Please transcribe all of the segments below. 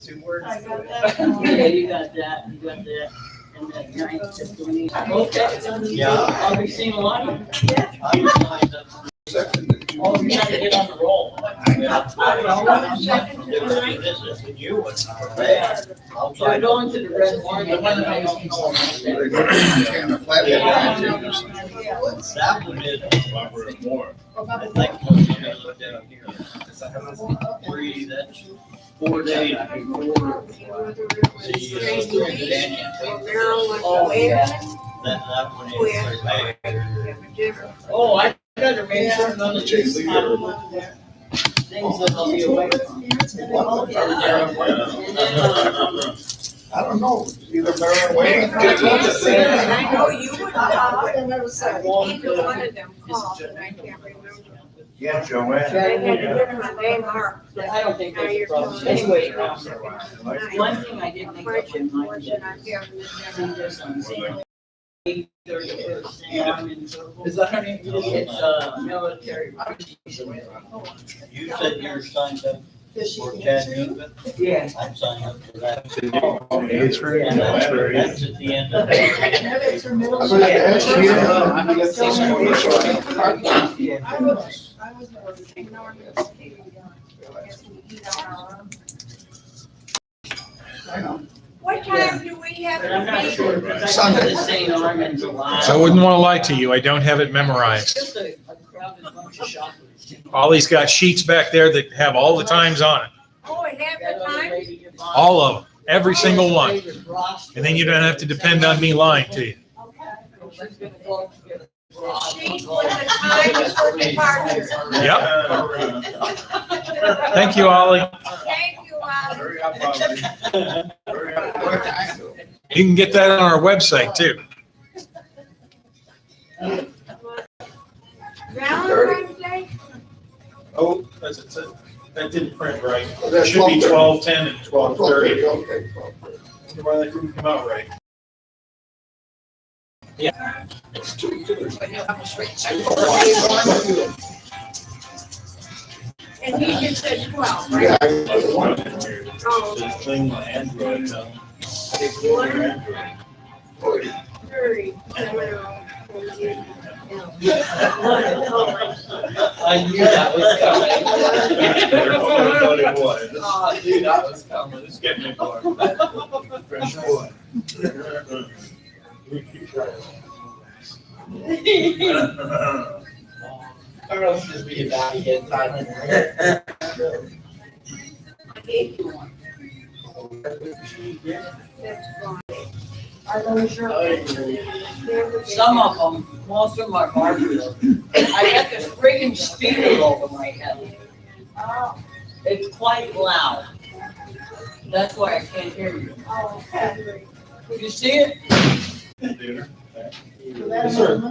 2 words. I got that. Yeah, you got that, and that ninth, fifth one. Okay. Yeah. I'll be seeing a lot of you. I'm signed up. Oh, you're trying to get on the roll. You would. I'll So try I'm going to the Red Barn. The one that I don't know. That one is. I think most of them look down here. 3, that's 4 days before the Canyon. Oh, yeah. That one is. Oh, I gotta make sure none of these things that I'll be away from. I don't know, either Maryland Wayne. I know you would have, either one of them called, and I can't remember. Yeah, Joanne. They had to give him a name, Mark. I don't think there's a problem. Anyway, one thing I did make up in my mind. See this on St. 31st Is that her name? It's military. You said you're signed up for Chattanooga? Yeah. I'm signed up for that. That's right. And That's right. that's at the end of the. I was What time do we have But I'm to not be? sure, because I went to St. Armand's a lot. So I wouldn't want to lie to you. I don't have it memorized. Just a crowded bunch of shoppers. Ollie's got sheets back there that have all the times on it. Oh, it have That the other time? lady you bought. All of them. Every single one. Ross. And then you don't have to depend on me lying to you. She's gonna go up to get Ross. She's with the times for departure. Yep. Thank you, Ollie. Thank you, Ollie. Hurry up, Ollie. Hurry up. You can get that on our website too. Valentine's Day? Oh, that didn't print right. It should be 12:10 and 12:30. 12:30. Okay. Why that didn't come out right? And he just said 12, Yeah, right? I want it. Oh, This thing on Android, one, 30. I knew that was coming. Oh, dude, that was coming. It's getting me bored. Fresh boy. Carlos just being back again, Simon. That's fine. Are those your? Some of them, most of them are barbers. I got this friggin' speaker over my head. Oh, It's quite loud. That's why I can't hear you. oh, okay. You see it? Yes, sir.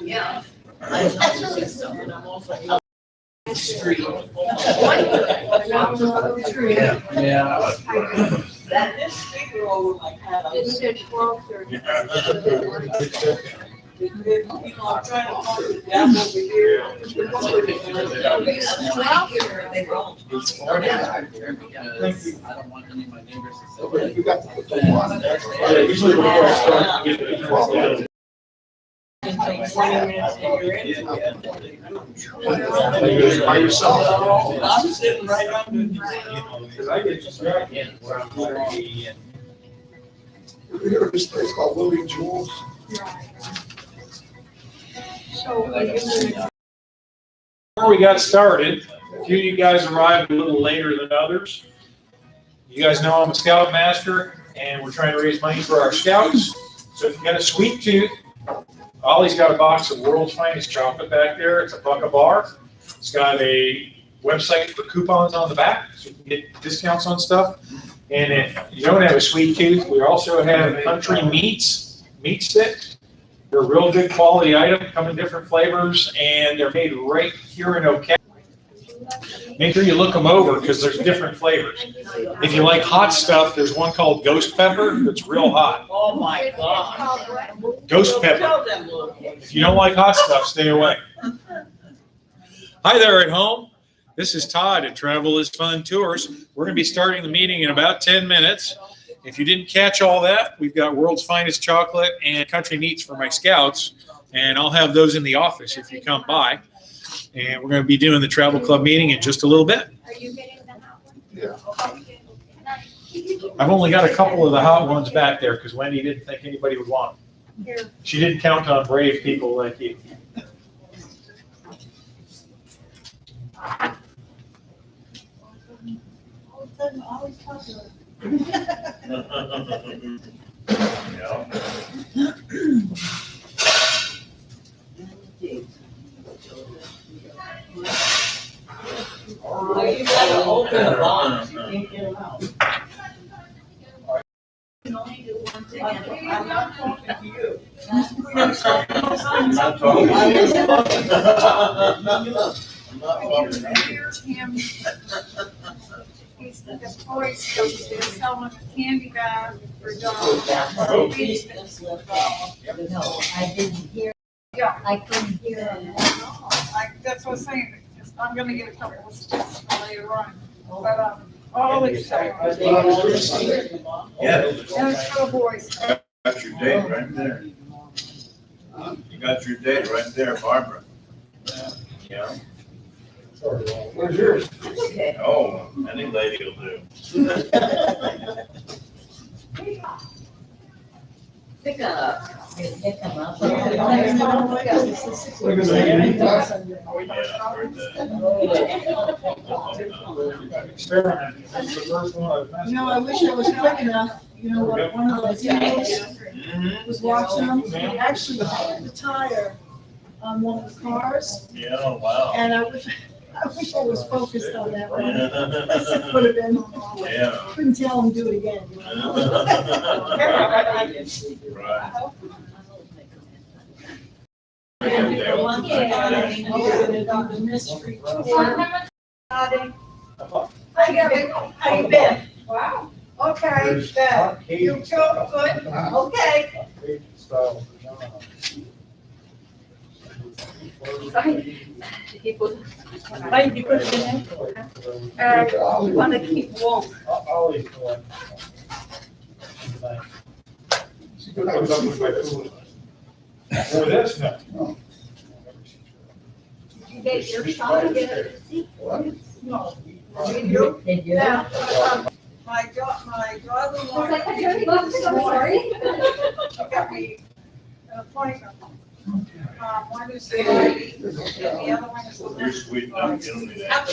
Yeah. I'm also out the street. Yeah. That this speaker over my head, It said 12:30. I'm trying to talk to Jeff over here. Thank you. I don't want any of my neighbors to say. You got to put the one. Yeah, usually before I start, you get the Just take 20 minutes and you're in. By yourself. I'm sitting right under the. Because I get distracted. You hear of this place called Willie Jules? So, are you gonna- Before we got started, a few of you guys arrived a little later than others. You guys know I'm a scoutmaster and we're trying to raise money for our scouts. So if you got a sweet tooth, Ollie's got a box of World's Finest chocolate back there. It's $1 a bar. It's got a website for coupons on the back, so you can get discounts on stuff. And if you don't have a sweet tooth, we also have Country Meats, meat sticks. They're a real good quality item, come in different flavors, and they're made right here in Ocala. Make sure you look them over because there's different flavors. If you like hot stuff, there's one called Ghost Pepper that's real hot. Oh my It's God. called what? Ghost Pepper. Tell them, little kids. If you don't like hot stuff, stay away. Hi there at home. This is Todd at Travel is Fun Tours. We're going to be starting the meeting in about 10 minutes. If you didn't catch all that, we've got World's Finest Chocolate and Country Meats for my scouts, and I'll have those in the office if you come by. And we're going to be doing the Travel Club meeting in just a little bit. Are you getting the hot one? Yeah. I've only got a couple of the hot ones back there because Wendy didn't think anybody would want them. Here. She didn't count on brave people like you. All of a sudden, always popular. Oh, you gotta open the box, you can't get them out. You can only do one thing, and I'm not talking to you. I'm not talking Here's him. He's the toy store, they're selling a candy bag for dogs. Oh, please, that's left off. No, I didn't hear, Yeah, I couldn't hear him. that's what I'm saying, I'm gonna get a couple of sticks later on, but, all excited. Are they all received in the box? Yeah. And it's for the boys. Got your date right there. You got your date right there, Barbara. Yeah. Where's yours? Okay. Oh, any lady will do. Pick up. Pick him up. Yeah, heard that. Experiment. That's the first one I've messed You know, I with. wish I was quick enough, you know, one of those guys Mhm. was watching them, he actually hit the tire on one of the cars, Yeah, wow. and I wish I was focused on that one. Would have been, Yeah. couldn't tell him do it again. You know? Right. The mystery. Hi, Gabby. How you been? Wow. Okay, good. You feel good? Okay. Why did you put it in there? We want to keep warm. I'll eat one. She comes up with my food. For this, no. You get your son to get a receipt? No. Did you? Did you? Yeah. My daughter-in-law. Was I hearing about this? I'm sorry. She got me an appointment. One is the lady, and the other one is the You're one. sweet enough, you don't need that.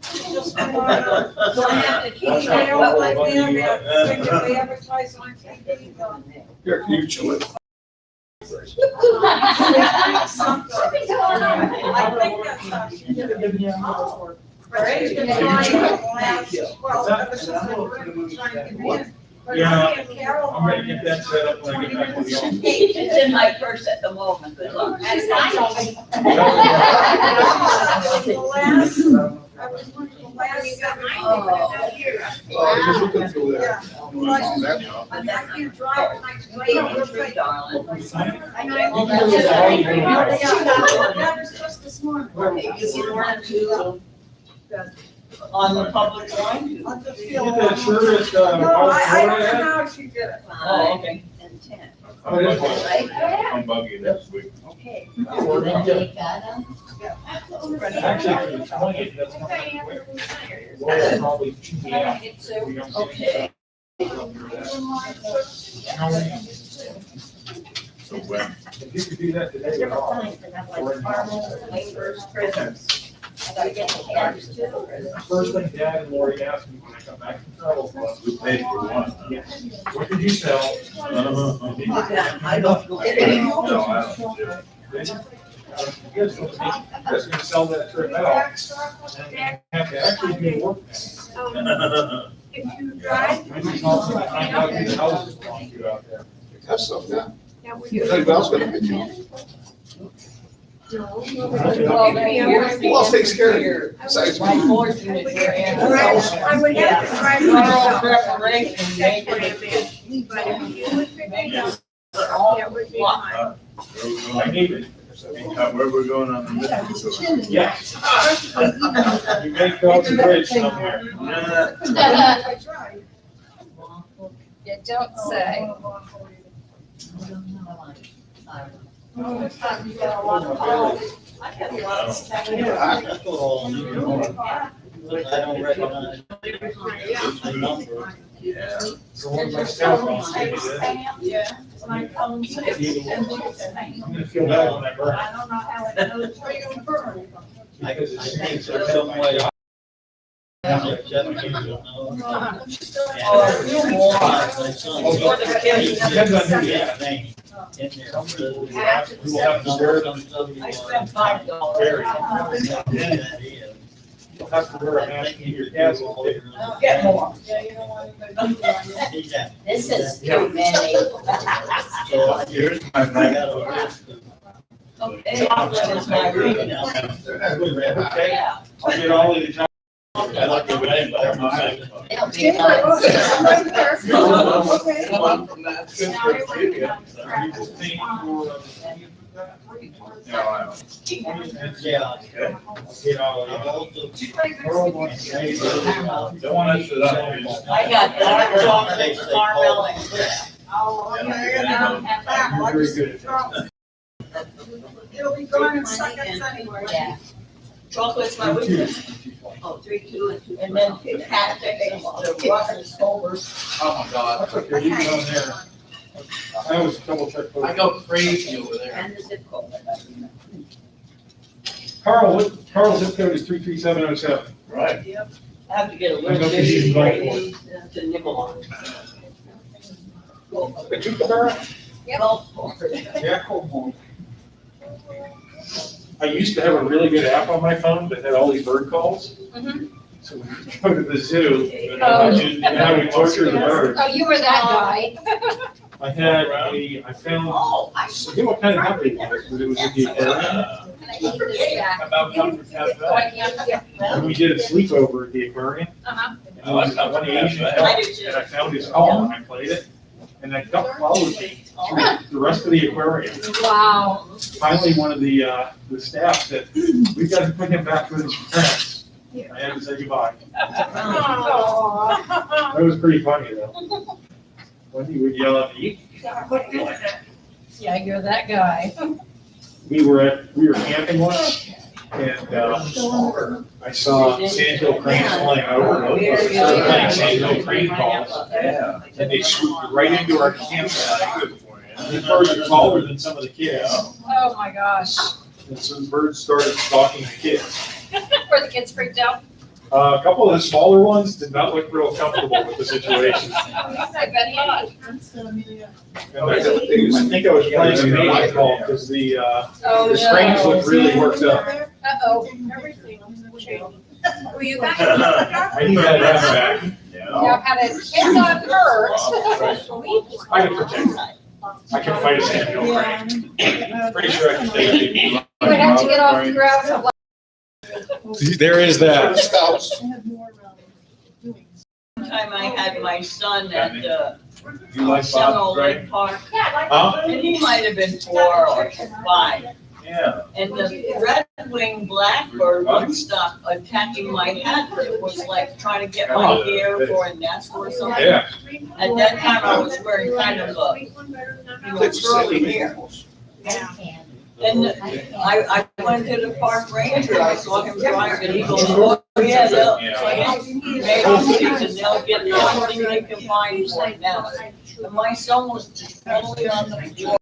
Just wanna- So I have to keep my own like that, we advertise on TV. You're cute. I think that's how she did it. Oh. Right, it's been flying last, well, ever since they were trying to get in. But Yeah, me and Carol I'm ready to get that set up when I get back to the office. It's in my purse at the moment, good luck. The last, I was one of the last 7 years. Yeah. I can drive and I can True, darling. That was just this morning. If you want to, on the public line? On the You field. get that shirt at, No, I don't know Florida? how she did it. Oh, okay. And 10. Oh, it is. I'm buggy next week. Okay. When they got him? Actually, the 20th, that's when I quit. Well, probably 2 p.m. We don't get Okay. So when? If you could do that today, we're off. My first presents. I gotta get the cards too. First thing Dad and Lori asked me when I come back from travel club. We paid for one. Yeah. What did you sell? I don't know. No, I don't do it. You guys gonna sell that trip out and have to actually do work now. If you drive. Maybe talk to the houses belong to out there. That's something. Yeah, we You do. think Val's gonna get you? Who else takes care of you? My portion is your I would have to drive myself. preparation, make But it. if you would pick me up, it would be fine. I need it. Where we're going on the Yeah, mission his tour. chin is- Yeah. You may cross the bridge somewhere. Yeah. That's right. You don't say. Oh, it's time you got a lot of calls. I had a lot of stuff. That's what all I need to know. But I don't recognize the number. Yeah. So one of my cell phones gave me that. Yeah. My phone says- I'm gonna feel bad when I burn it. I don't know how it goes. Where you gonna burn? I think there's some way. Oh, you more. My son. For the kids. Depends on who you Yeah, ask. name in there. We will have to wear them. I spent $5. Very. Yeah. You'll have to wear a mask in your gas all day. Get more. Yeah, you don't want to. Yeah. This is too many. So Here's my I mic. got a list of. Okay, chocolate is my weakness. Okay, Yeah. I'll get all of the. I like the way, but I'm not- They'll be Jim, nice. I'm right there. Okay. One from that trip to Syria. You just think for, Yeah, I know. Yeah. Okay. you know, I've also. Earl wants to say, Don't want us to that. I got dark chocolate, caramel, and crisp. Oh, Yeah, okay, yeah, now no. I'm back. You're very good at It'll be gone in seconds anyway. Yeah. Chocolate's my weakness. Oh, 3, 2, and 2. And then cat takes the roughness over. Oh my God. That's okay, you go in there. I always double check. I go crazy over there. And the zip code. Carl's zip code is 33707. Right. I have to get a I little know bit she's going to nibble on. A kookaburra? Golf course. Yeah. I used to have a really good app on my phone that had all these bird calls. Mhm. So when you go to the zoo, Oh. and I would torture the bird. Oh, you were that guy. I found, Oh, I I forget what kind of number it was, but it was at the aquarium. I need this back. About Comfort Cafe. And we did a sleepover at the aquarium. Uh-huh. And there was one Asian I elk, do too. and I found his call and I played it. And that duck followed me through the rest of the aquarium. Wow. Finally, one of the staff said, we've got to put him back with his friends. I had to say goodbye. Oh. That was pretty funny though. Wendy would yell at me. Yeah, you're that guy. We were camping once and I saw sandhill cranes flying over. We started playing sandhill crane calls Yeah. and they swooped right into our campsite. Good for you. The birds are taller than some of the kids. Oh, my gosh. And some birds started stalking the kids. Were the kids freaked out? A couple of the smaller ones did not look real comfortable with the situation. I bet not. And I think I was playing a mating call because the Oh, cranes no. looked really worked up. Uh-oh. Were you back? I need that ass back. Yeah. Now, had it hit on hurt. I can protect it. I can fight a sandhill crane. Pretty sure I can take it. You would have to get off the ground. There is that. One time I had my son at You like Seminole Bob Lake Craig? Park, Huh? and he might have been 4 or 5. Yeah. And the red-winged blackbird would stop attacking my hat. It was like trying to get my hair for a nest or something. Yeah. At that time, I was wearing kind of a, curly hair. And I went to the park ranger, I saw him driving, and he goes, oh, yeah, they'll, and they'll get anything they can find for it now. And my son was just totally on the floor.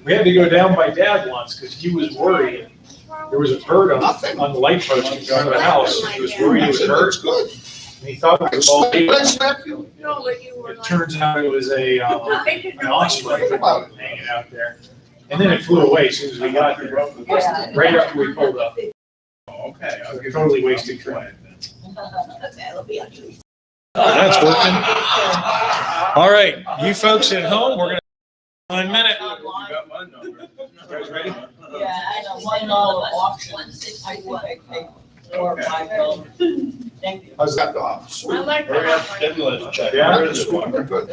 We had to go down by Dad once because he was worried. There was a bird on the light post in front of the house. He was worried it was a bird. And he thought it was all baby. It turns out it was an osprey hanging out there. And then it flew away as soon as we got there, Yeah. right after we pulled up. Okay. I'll give Totally you- wasted trip. That'll be actually. That's working. All right, you folks at home, we're gonna, 1 minute. You got my number. You guys ready? Yeah, I know, $1 auction. I think I paid $4 or $5. Thank you. How's that? I like Hurry up, that. stimulus check. Yeah. Where is it?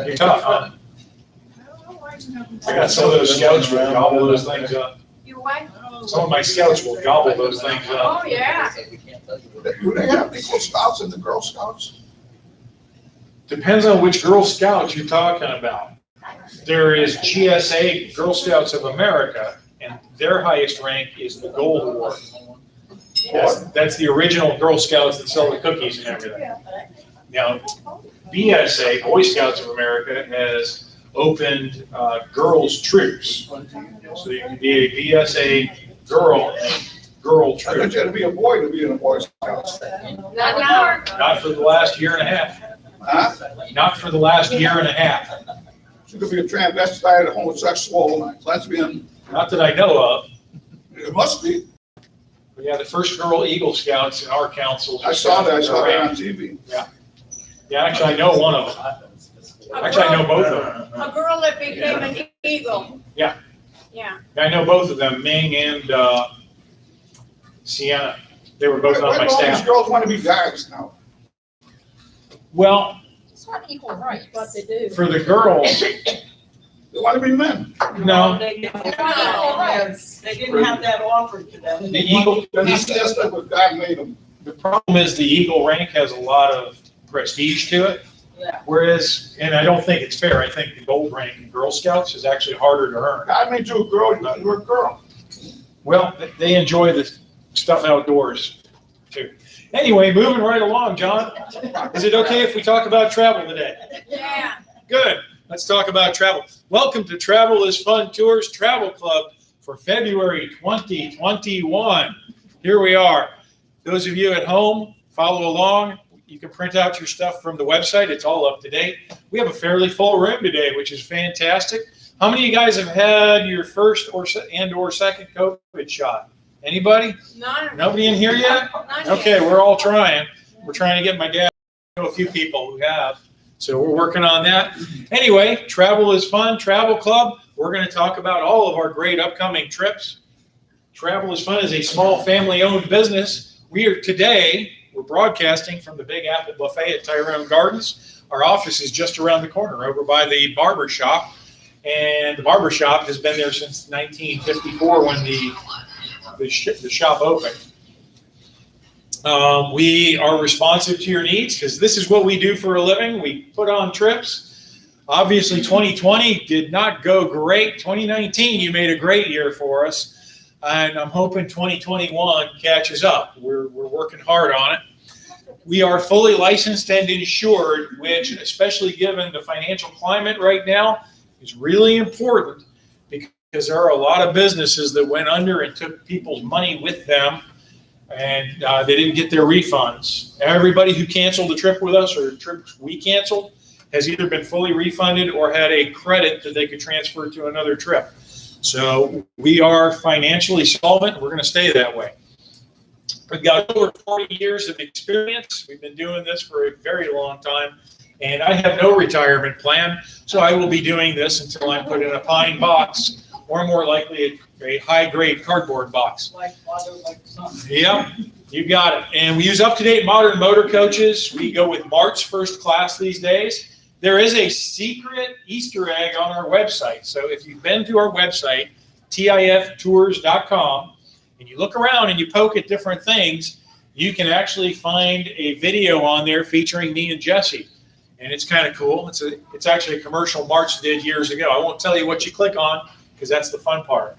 You're tough, huh? I got some of those scouts where they gobble those things up. away? Some of my scouts will gobble those things up. Oh, yeah. Do they have Eagle Scouts and the Girl Scouts? Depends on which Girl Scouts you're talking about. There is GSA, Girl Scouts of America, and their highest rank is the Gold Award. That's the original Girl Scouts that sell the cookies and everything. Now, BSA, Boy Scouts of America, has opened girls' troops. So you can be a BSA girl and girl I thought troop. you had to be a boy to be in a Boy Scouts. Not anymore. Not for the last year and a half. Huh? Not for the last year and a half. You could be a transvestite, a homosexual, lesbian. Not that I know of. It must be. But yeah, the first girl Eagle Scouts in our council. I saw that on TV. Yeah, actually, I know one of them. Actually, I know both of them. A girl that became an eagle. Yeah. Yeah. I know both of them, Ming and Sienna. They were both on Why my do all these staff. girls want to be guys now? Well, It's not equal rights. What they do. for the girls, They want to be men. no, They didn't No. have that offered to them. the Eagle, That's what God made them. the problem is the Eagle rank has a lot of prestige to it. Yeah. Whereas, and I don't think it's fair, I think the gold rank in Girl Scouts is actually harder to earn. God made you a girl, you're a girl. Well, they enjoy the stuff outdoors too. Anyway, moving right along, John. Is it okay if we talk about travel today? Yeah. Good. Let's talk about travel. Welcome to Travel is Fun Tours Travel Club for February 2021. Here we are. Those of you at home, follow along. You can print out your stuff from the website. It's all up to date. We have a fairly full room today, which is fantastic. How many of you guys have had your first or second COVID shot? Anybody? None. Nobody in here yet? None Okay, we're all trying. We're trying to get my dad. I know a few people who have, so we're working on that. Anyway, Travel is Fun Travel Club. We're going to talk about all of our great upcoming trips. Travel is Fun is a small family-owned business. We're broadcasting from the Big Apple Buffet at Tyrone Gardens. Our office is just around the corner over by the barber shop. And the barber shop has been there since 1954 when the shop opened. We are responsive to your needs because this is what we do for a living. We put on trips. Obviously, 2020 did not go great. 2019, you made a great year for us. And I'm hoping 2021 catches up. We're working hard on it. We are fully licensed and insured, which, especially given the financial climate right now, is really important because there are a lot of businesses that went under and took people's money with them, and they didn't get their refunds. Everybody who canceled a trip with us or trips we canceled has either been fully refunded or had a credit that they could transfer to another trip. So we are financially solvent. We're going to stay that way. We've got over 40 years of experience. We've been doing this for a very long time. And I have no retirement plan, so I will be doing this until I'm put in a pine box, or more likely a high-grade cardboard box. Like father, like son. Yep, you got it. And we use up-to-date modern motor coaches. We go with Mart's First Class these days. There is a secret Easter egg on our website. So if you've been to our website, tiftours.com, and you look around and you poke at different things, you can actually find a video on there featuring me and Jesse. And it's kind of cool. It's actually a commercial March did years ago. I won't tell you what you click on because that's the fun part.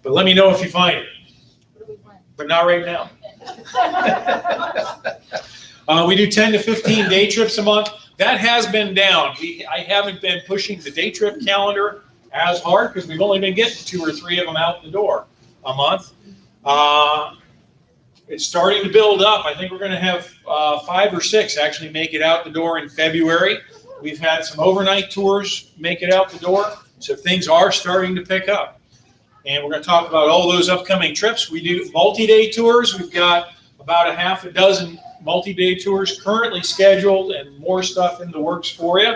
But let me know if you find it. But not right now. We do 10 to 15 day trips a month. That has been down. I haven't been pushing the day trip calendar as hard because we've only been getting 2 or 3 of them out the door a month. It's starting to build up. I think we're going to have 5 or 6 actually make it out the door in February. We've had some overnight tours make it out the door. So things are starting to pick up. And we're going to talk about all those upcoming trips. We do multi-day tours. We've got about a half a dozen multi-day tours currently scheduled and more stuff in the works for you.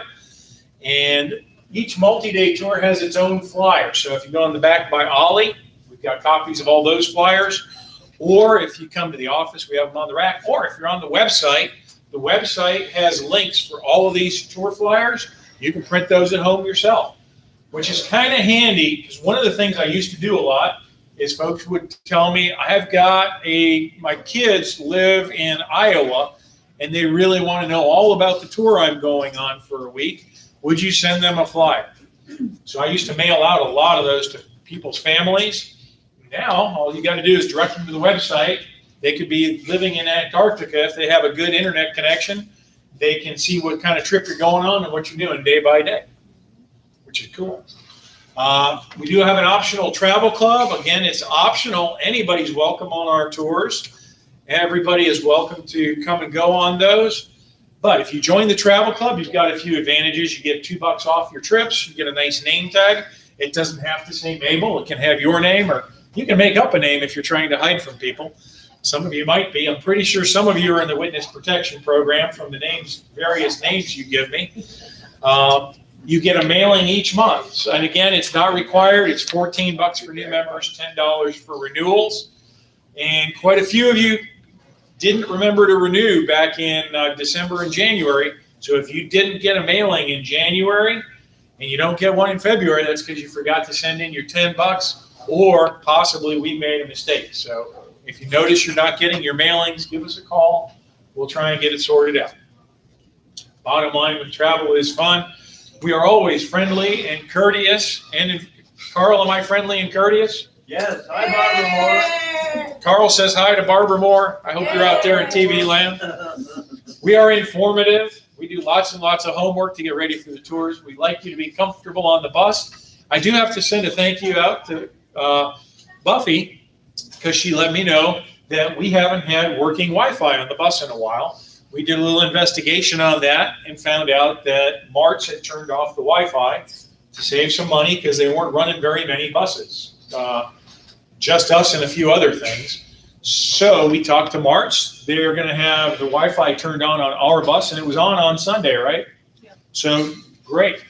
And each multi-day tour has its own flyer. So if you go on the back by Ollie, we've got copies of all those flyers. Or if you come to the office, we have them on the rack. Or if you're on the website has links for all of these tour flyers. You can print those at home yourself, which is kind of handy because one of the things I used to do a lot is folks would tell me, my kids live in Iowa and they really want to know all about the tour I'm going on for a week. Would you send them a flyer? So I used to mail out a lot of those to people's families. Now, all you got to do is direct them to the website. They could be living in Antarctica. If they have a good internet connection, they can see what kind of trip you're going on and what you're doing day by day, which is cool. We do have an optional travel club. Again, it's optional. Anybody's welcome on our tours. Everybody is welcome to come and go on those. But if you join the travel club, you've got a few advantages. You get $2 off your trips. You get a nice name tag. It doesn't have to say Mabel. It can have your name, or you can make up a name if you're trying to hide from people. Some of you might be. I'm pretty sure some of you are in the witness protection program from the various names you give me. You get a mailing each month. So, and again, it's not required. It's $14 for new members, $10 for renewals. And quite a few of you didn't remember to renew back in December and January. So if you didn't get a mailing in January and you don't get one in February, that's because you forgot to send in your $10, or possibly we made a mistake. So if you notice you're not getting your mailings, give us a call. We'll try and get it sorted out. Bottom line with travel is fun. We are always friendly and courteous. And Carl, am I friendly and courteous? Yes, hi, Barbara Moore. Carl says hi to Barbara Moore. I hope you're out there in TV land. We are informative. We do lots and lots of homework to get ready for the tours. We'd like you to be comfortable on the bus. I do have to send a thank you out to Buffy, because she let me know that we haven't had working Wi-Fi on the bus in a while. We did a little investigation on that and found out that March had turned off the Wi-Fi to save some money because they weren't running very many buses. Just us and a few other things. So we talked to March. They're going to have the Wi-Fi turned on our bus, and it was on Sunday, right? Yeah. So great.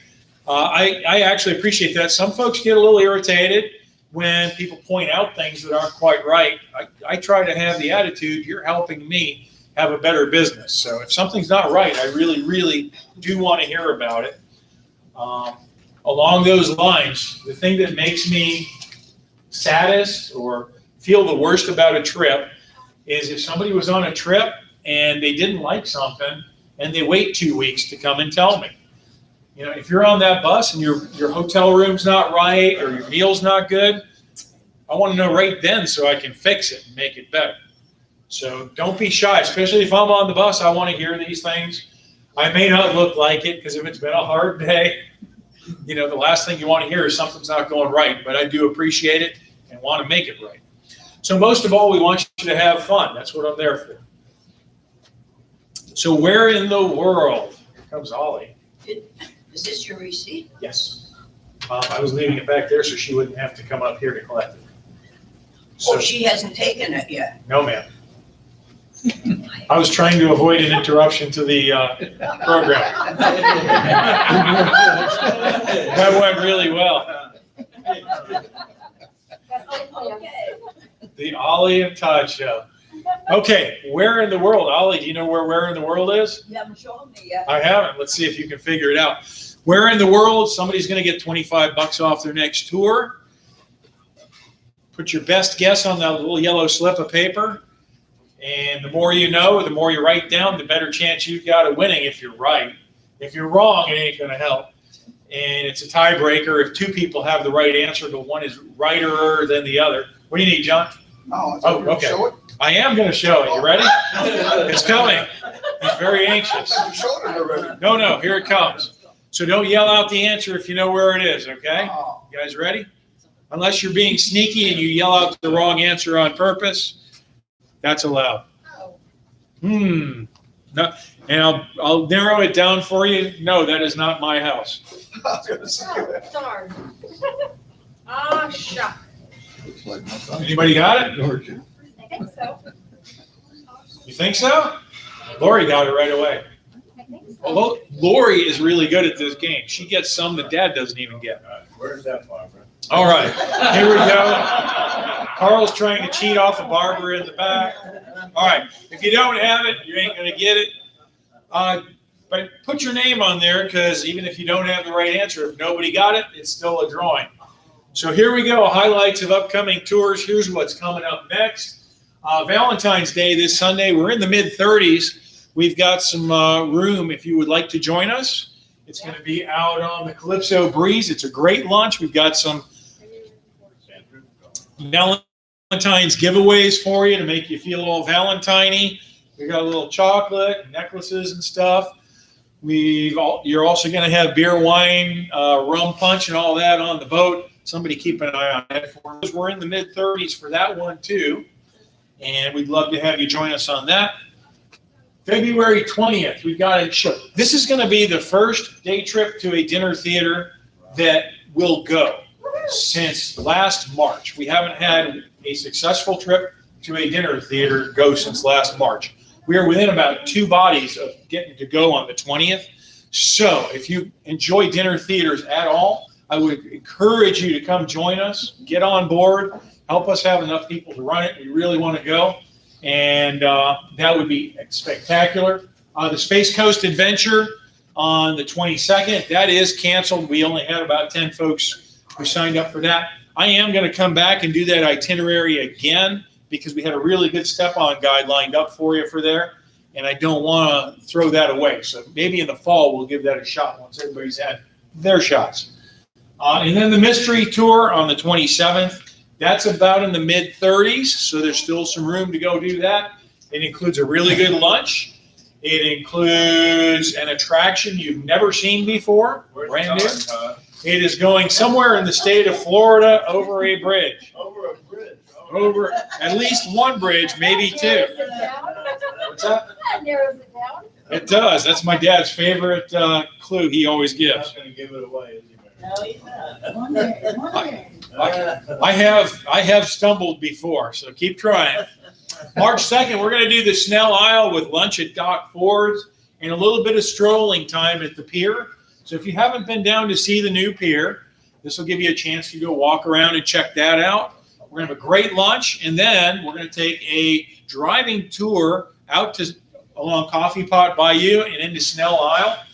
I actually appreciate that. Some folks get a little irritated when people point out things that aren't quite right. I try to have the attitude, you're helping me have a better business. So if something's not right, I really, really do want to hear about it. Along those lines, the thing that makes me saddest or feel the worst about a trip is if somebody was on a trip and they didn't like something and they wait 2 weeks to come and tell me. You know, if you're on that bus and your hotel room's not right or your meal's not good, I want to know right then so I can fix it and make it better. So don't be shy, especially if I'm on the bus. I want to hear these things. I may not look like it because if it's been a hard day, you know, the last thing you want to hear is something's not going right, but I do appreciate it and want to make it right. So most of all, we want you to have fun. That's what I'm there for. So where in the world? Here comes Ollie. Is this your receipt? Yes. I was leaving it back there so she wouldn't have to come up here to collect it. So, Oh, she hasn't taken it yet. no, ma'am. I was trying to avoid an interruption to the program. That went really well. The Ollie and Todd show. Okay, where in the world? Ollie, do you know where in the world is? You haven't shown me yet. I haven't. Let's see if you can figure it out. Where in the world? Somebody's going to get $25 off their next tour. Put your best guess on that little yellow slip of paper. And the more you know, the more you write down, the better chance you've got of winning if you're right. If you're wrong, it ain't going to help. And it's a tiebreaker. If two people have the right answer, but one is righter than the other. What do you need, John? No, Oh, okay. Show it. I am going to show it. You ready? It's coming. He's very anxious. You showed it already. No, here it comes. So don't yell out the answer if you know where it is, okay? Oh. You guys ready? Unless you're being sneaky and you yell out the wrong answer on purpose, that's allowed. No, and I'll narrow it down for you. No, that is not my house. I was gonna say that. Darn. Ah, shuck. Looks like my son. Anybody got it? I think so. You think so? Lori got it right away. I think so. Although Lori is really good at this game. She gets some that Dad doesn't even get. Where's that, Barbara? All right, here we go. Carl's trying to cheat off of Barbara in the back. All right, if you don't have it, you ain't going to get it. But put your name on there because even if you don't have the right answer, if nobody got it, it's still a drawing. So here we go, highlights of upcoming tours. Here's what's coming up next. Valentine's Day this Sunday. We're in the mid-30s. We've got some room if you would like to join us. It's going to be out on the Calypso Breeze. It's a great lunch. We've got some Valentine's giveaways for you to make you feel all Valentine-y. We got a little chocolate, necklaces and stuff. You're also going to have beer, wine, rum punch and all that on the boat. Somebody keep an eye on that for us. We're in the mid-30s for that one too. And we'd love to have you join us on that. February 20th, we've got a show. This is going to be the first day trip to a dinner theater that will go since last March. We haven't had a successful trip to a dinner theater go since last March. We are within about 2 bodies of getting to go on the 20th. So if you enjoy dinner theaters at all, I would encourage you to come join us, get on board, help us have enough people to run it. We really want to go. And that would be spectacular. The Space Coast Adventure on the 22nd, that is canceled. We only had about 10 folks who signed up for that. I am going to come back and do that itinerary again because we had a really good step-on guide lined up for you for there, and I don't want to throw that away. So maybe in the fall we'll give that a shot once everybody's had their shots. And then the Mystery Tour on the 27th. That's about in the mid-30s, so there's still some room to go do that. It includes a really good lunch. It includes an attraction you've never seen before, brand new. It is going somewhere in the state of Florida over a bridge. Over a bridge. Over at least one bridge, maybe 2. What's that? That narrows it down. It does. That's my dad's favorite clue he always He's gives. not gonna give it away, is he, Mary? No, he's not. One day. I have stumbled before, so keep trying. March 2nd, we're going to do the Snell Isle with lunch at Dock Ford's and a little bit of strolling time at the pier. So if you haven't been down to see the new pier, this will give you a chance to go walk around and check that out. We're going to have a great lunch, and then we're going to take a driving tour out to along Coffee Pot Bayou and into Snell Isle.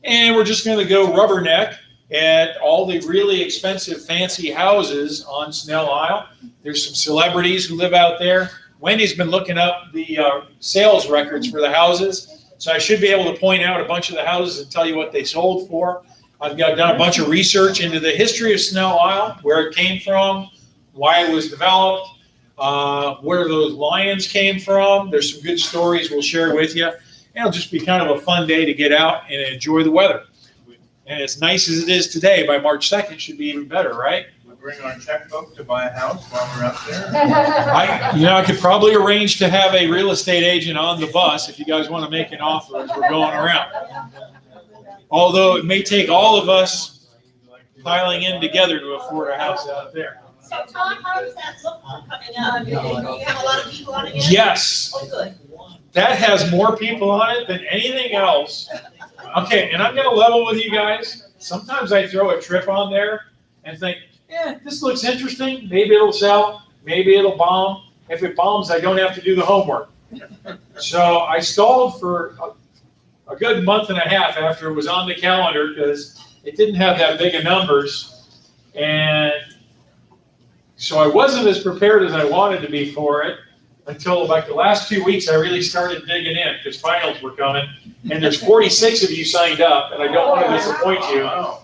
And we're just going to go rubberneck at all the really expensive fancy houses on Snell Isle. There's some celebrities who live out there. Wendy's been looking up the sales records for the houses, so I should be able to point out a bunch of the houses and tell you what they sold for. I've done a bunch of research into the history of Snell Isle, where it came from, why it was developed, where those lions came from. There's some good stories we'll share with you. And it'll just be kind of a fun day to get out and enjoy the weather. And as nice as it is today, by March 2nd, it should be even better, right? We bring our checkbook to buy a house while we're up there. I could probably arrange to have a real estate agent on the bus if you guys want to make an offer as we're going around. Although it may take all of us piling in together to afford a house out there. So Tom, how does that look coming up? Do you have a lot of people on it yet? Yes, Oh, good. that has more people on it than anything else. Okay, and I'm going to level with you guys. Sometimes I throw a trip on there and think, this looks interesting. Maybe it'll sell. Maybe it'll bomb. If it bombs, I don't have to do the homework. So I stalled for a good month and a half after it was on the calendar because it didn't have that big of numbers. And so I wasn't as prepared as I wanted to be for it until like the last 2 weeks I really started digging in because finals were coming. And there's 46 of you signed up, and I don't want to disappoint you. Wow.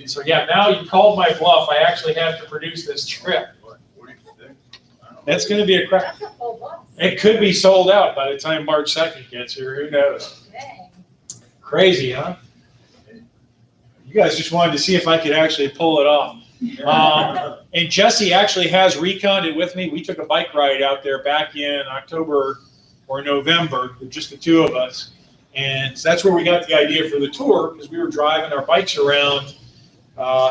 So yeah, now you called my bluff. I actually have to produce this trip. 46. That's going to be a crap. It could be sold out by the time March 2nd gets here. Who knows? Crazy, huh? You guys just wanted to see if I could actually pull it off. And Jesse actually has reconned it with me. We took a bike ride out there back in October or November, just the 2 of us. And so that's where we got the idea for the tour, because we were driving our bikes around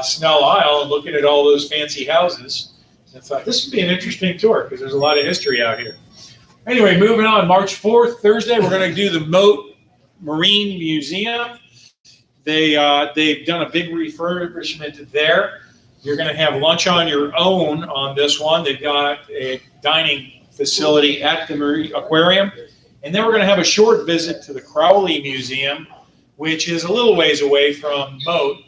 Snell Isle and looking at all those fancy houses. And thought this would be an interesting tour because there's a lot of history out here. Anyway, moving on, March 4th, Thursday, we're going to do the Moat Marine Museum. They've done a big refurbishment there. You're going to have lunch on your own on this one. They've got a dining facility at the Marine Aquarium. And then we're going to have a short visit to the Crowley Museum, which is a little ways away from Moat.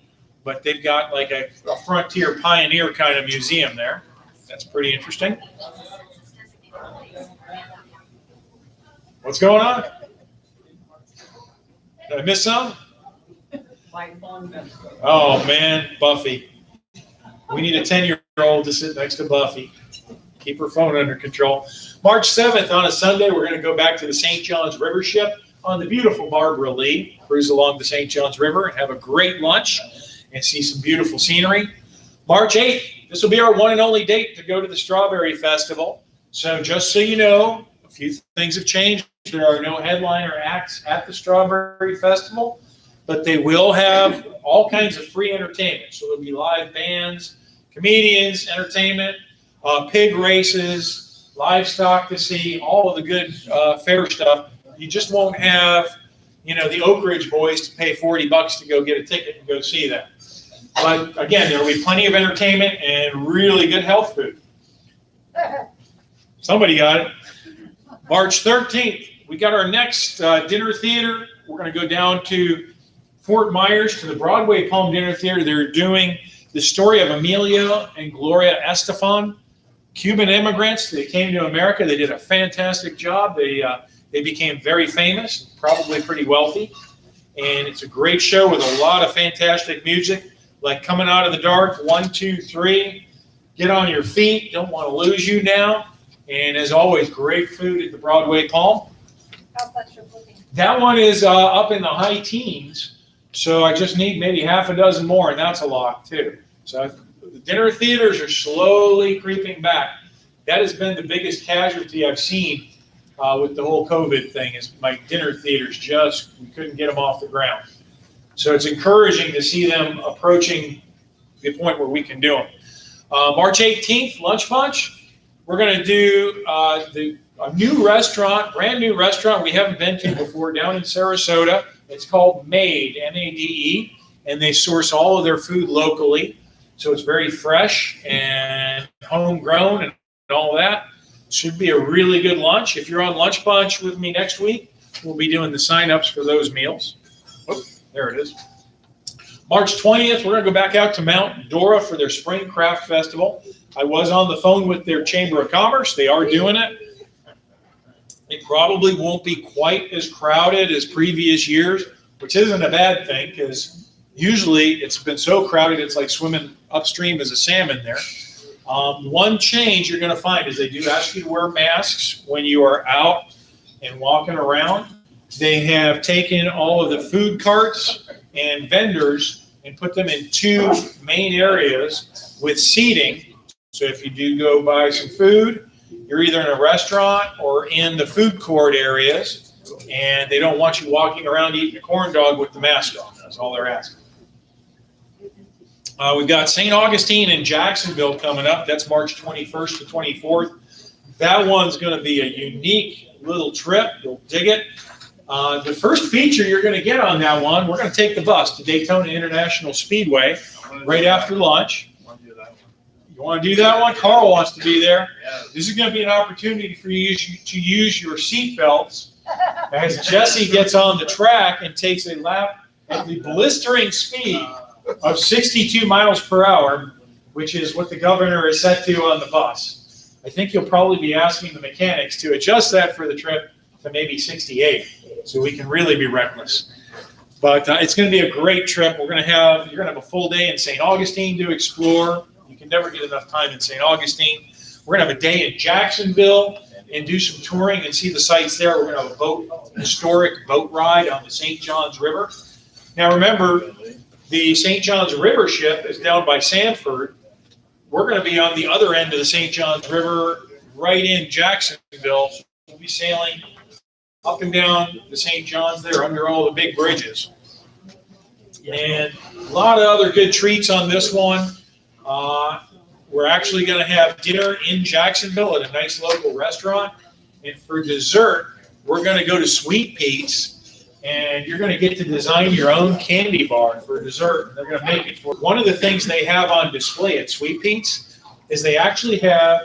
but they've got like a frontier pioneer kind of museum there. That's pretty interesting. What's going on? Did I miss some? My phone messed up. Oh, man, Buffy. We need a 10-year-old to sit next to Buffy. Keep her phone under control. March 7th on a Sunday, we're going to go back to the St. John's River ship on the beautiful Barbara Lee. Cruise along the St. John's River and have a great lunch and see some beautiful scenery. March 8th, this will be our one and only date to go to the Strawberry Festival. So just so you know, a few things have changed. There are no headliner acts at the Strawberry Festival, but they will have all kinds of free entertainment. So there'll be live bands, comedians, entertainment, pig races, livestock to see, all of the good fair stuff. You just won't have, the Oak Ridge Boys to pay $40 to go get a ticket and go see them. But again, there will be plenty of entertainment and really good health food. Somebody got it. March 13th, we got our next dinner theater. We're going to go down to Fort Myers to the Broadway Palm Dinner Theater. They're doing the story of Emilio and Gloria Estefan, Cuban immigrants. They came to America. They did a fantastic job. They became very famous, probably pretty wealthy. And it's a great show with a lot of fantastic music, like Coming Out of the Dark, 1, 2, 3, Get on Your Feet, Don't Want to Lose You Now. And as always, great food at the Broadway Palm. How's that trip looking? That one is up in the high teens. So I just need maybe half a dozen more, and that's a lot too. So the dinner theaters are slowly creeping back. That has been the biggest casualty I've seen with the whole COVID thing, is my dinner theaters we couldn't get them off the ground. So it's encouraging to see them approaching the point where we can do them. March 18th, Lunch Bunch. We're going to do a new restaurant, brand new restaurant we haven't been to before down in Sarasota. It's called Made, M-A-D-E, and they source all of their food locally. So it's very fresh and homegrown and all that. Should be a really good lunch. If you're on Lunch Bunch with me next week, we'll be doing the sign-ups for those meals. Oh, there it is. March 20th, we're going to go back out to Mount Dora for their Spring Craft Festival. I was on the phone with their Chamber of Commerce. They are doing it. It probably won't be quite as crowded as previous years, which isn't a bad thing, because usually it's been so crowded it's like swimming upstream as a salmon there. One change you're going to find is they do ask you to wear masks when you are out and walking around. They have taken all of the food carts and vendors and put them in 2 main areas with seating. So if you do go buy some food, you're either in a restaurant or in the food court areas, and they don't want you walking around eating a corn dog with the mask off. That's all they're asking. We've got St. Augustine in Jacksonville coming up. That's March 21st to 24th. That one's going to be a unique little trip. You'll dig it. The first feature you're going to get on that one, we're going to take the bus to Daytona International Speedway right after lunch. You want to do that one? Carl wants to be there. This is going to be an opportunity for you to use your seat belts as Jesse gets on the track and takes a lap at the blistering speed of 62 miles per hour, which is what the governor is set to on the bus. I think you'll probably be asking the mechanics to adjust that for the trip to maybe 68, so we can really be reckless. But it's going to be a great trip. You're going to have a full day in St. Augustine to explore. You can never get enough time in St. Augustine. We're going to have a day in Jacksonville and do some touring and see the sights there. We're going to have a historic boat ride on the St. Johns River. Now remember, the St. Johns River ship is down by Sanford. We're going to be on the other end of the St. Johns River, right in Jacksonville. We'll be sailing up and down the St. Johns there under all the big bridges. And a lot of other good treats on this one. We're actually going to have dinner in Jacksonville at a nice local restaurant. And for dessert, we're going to go to Sweet Pete's, and you're going to get to design your own candy bar for dessert. They're going to make it for one of the things they have on display at Sweet Pete's is they actually have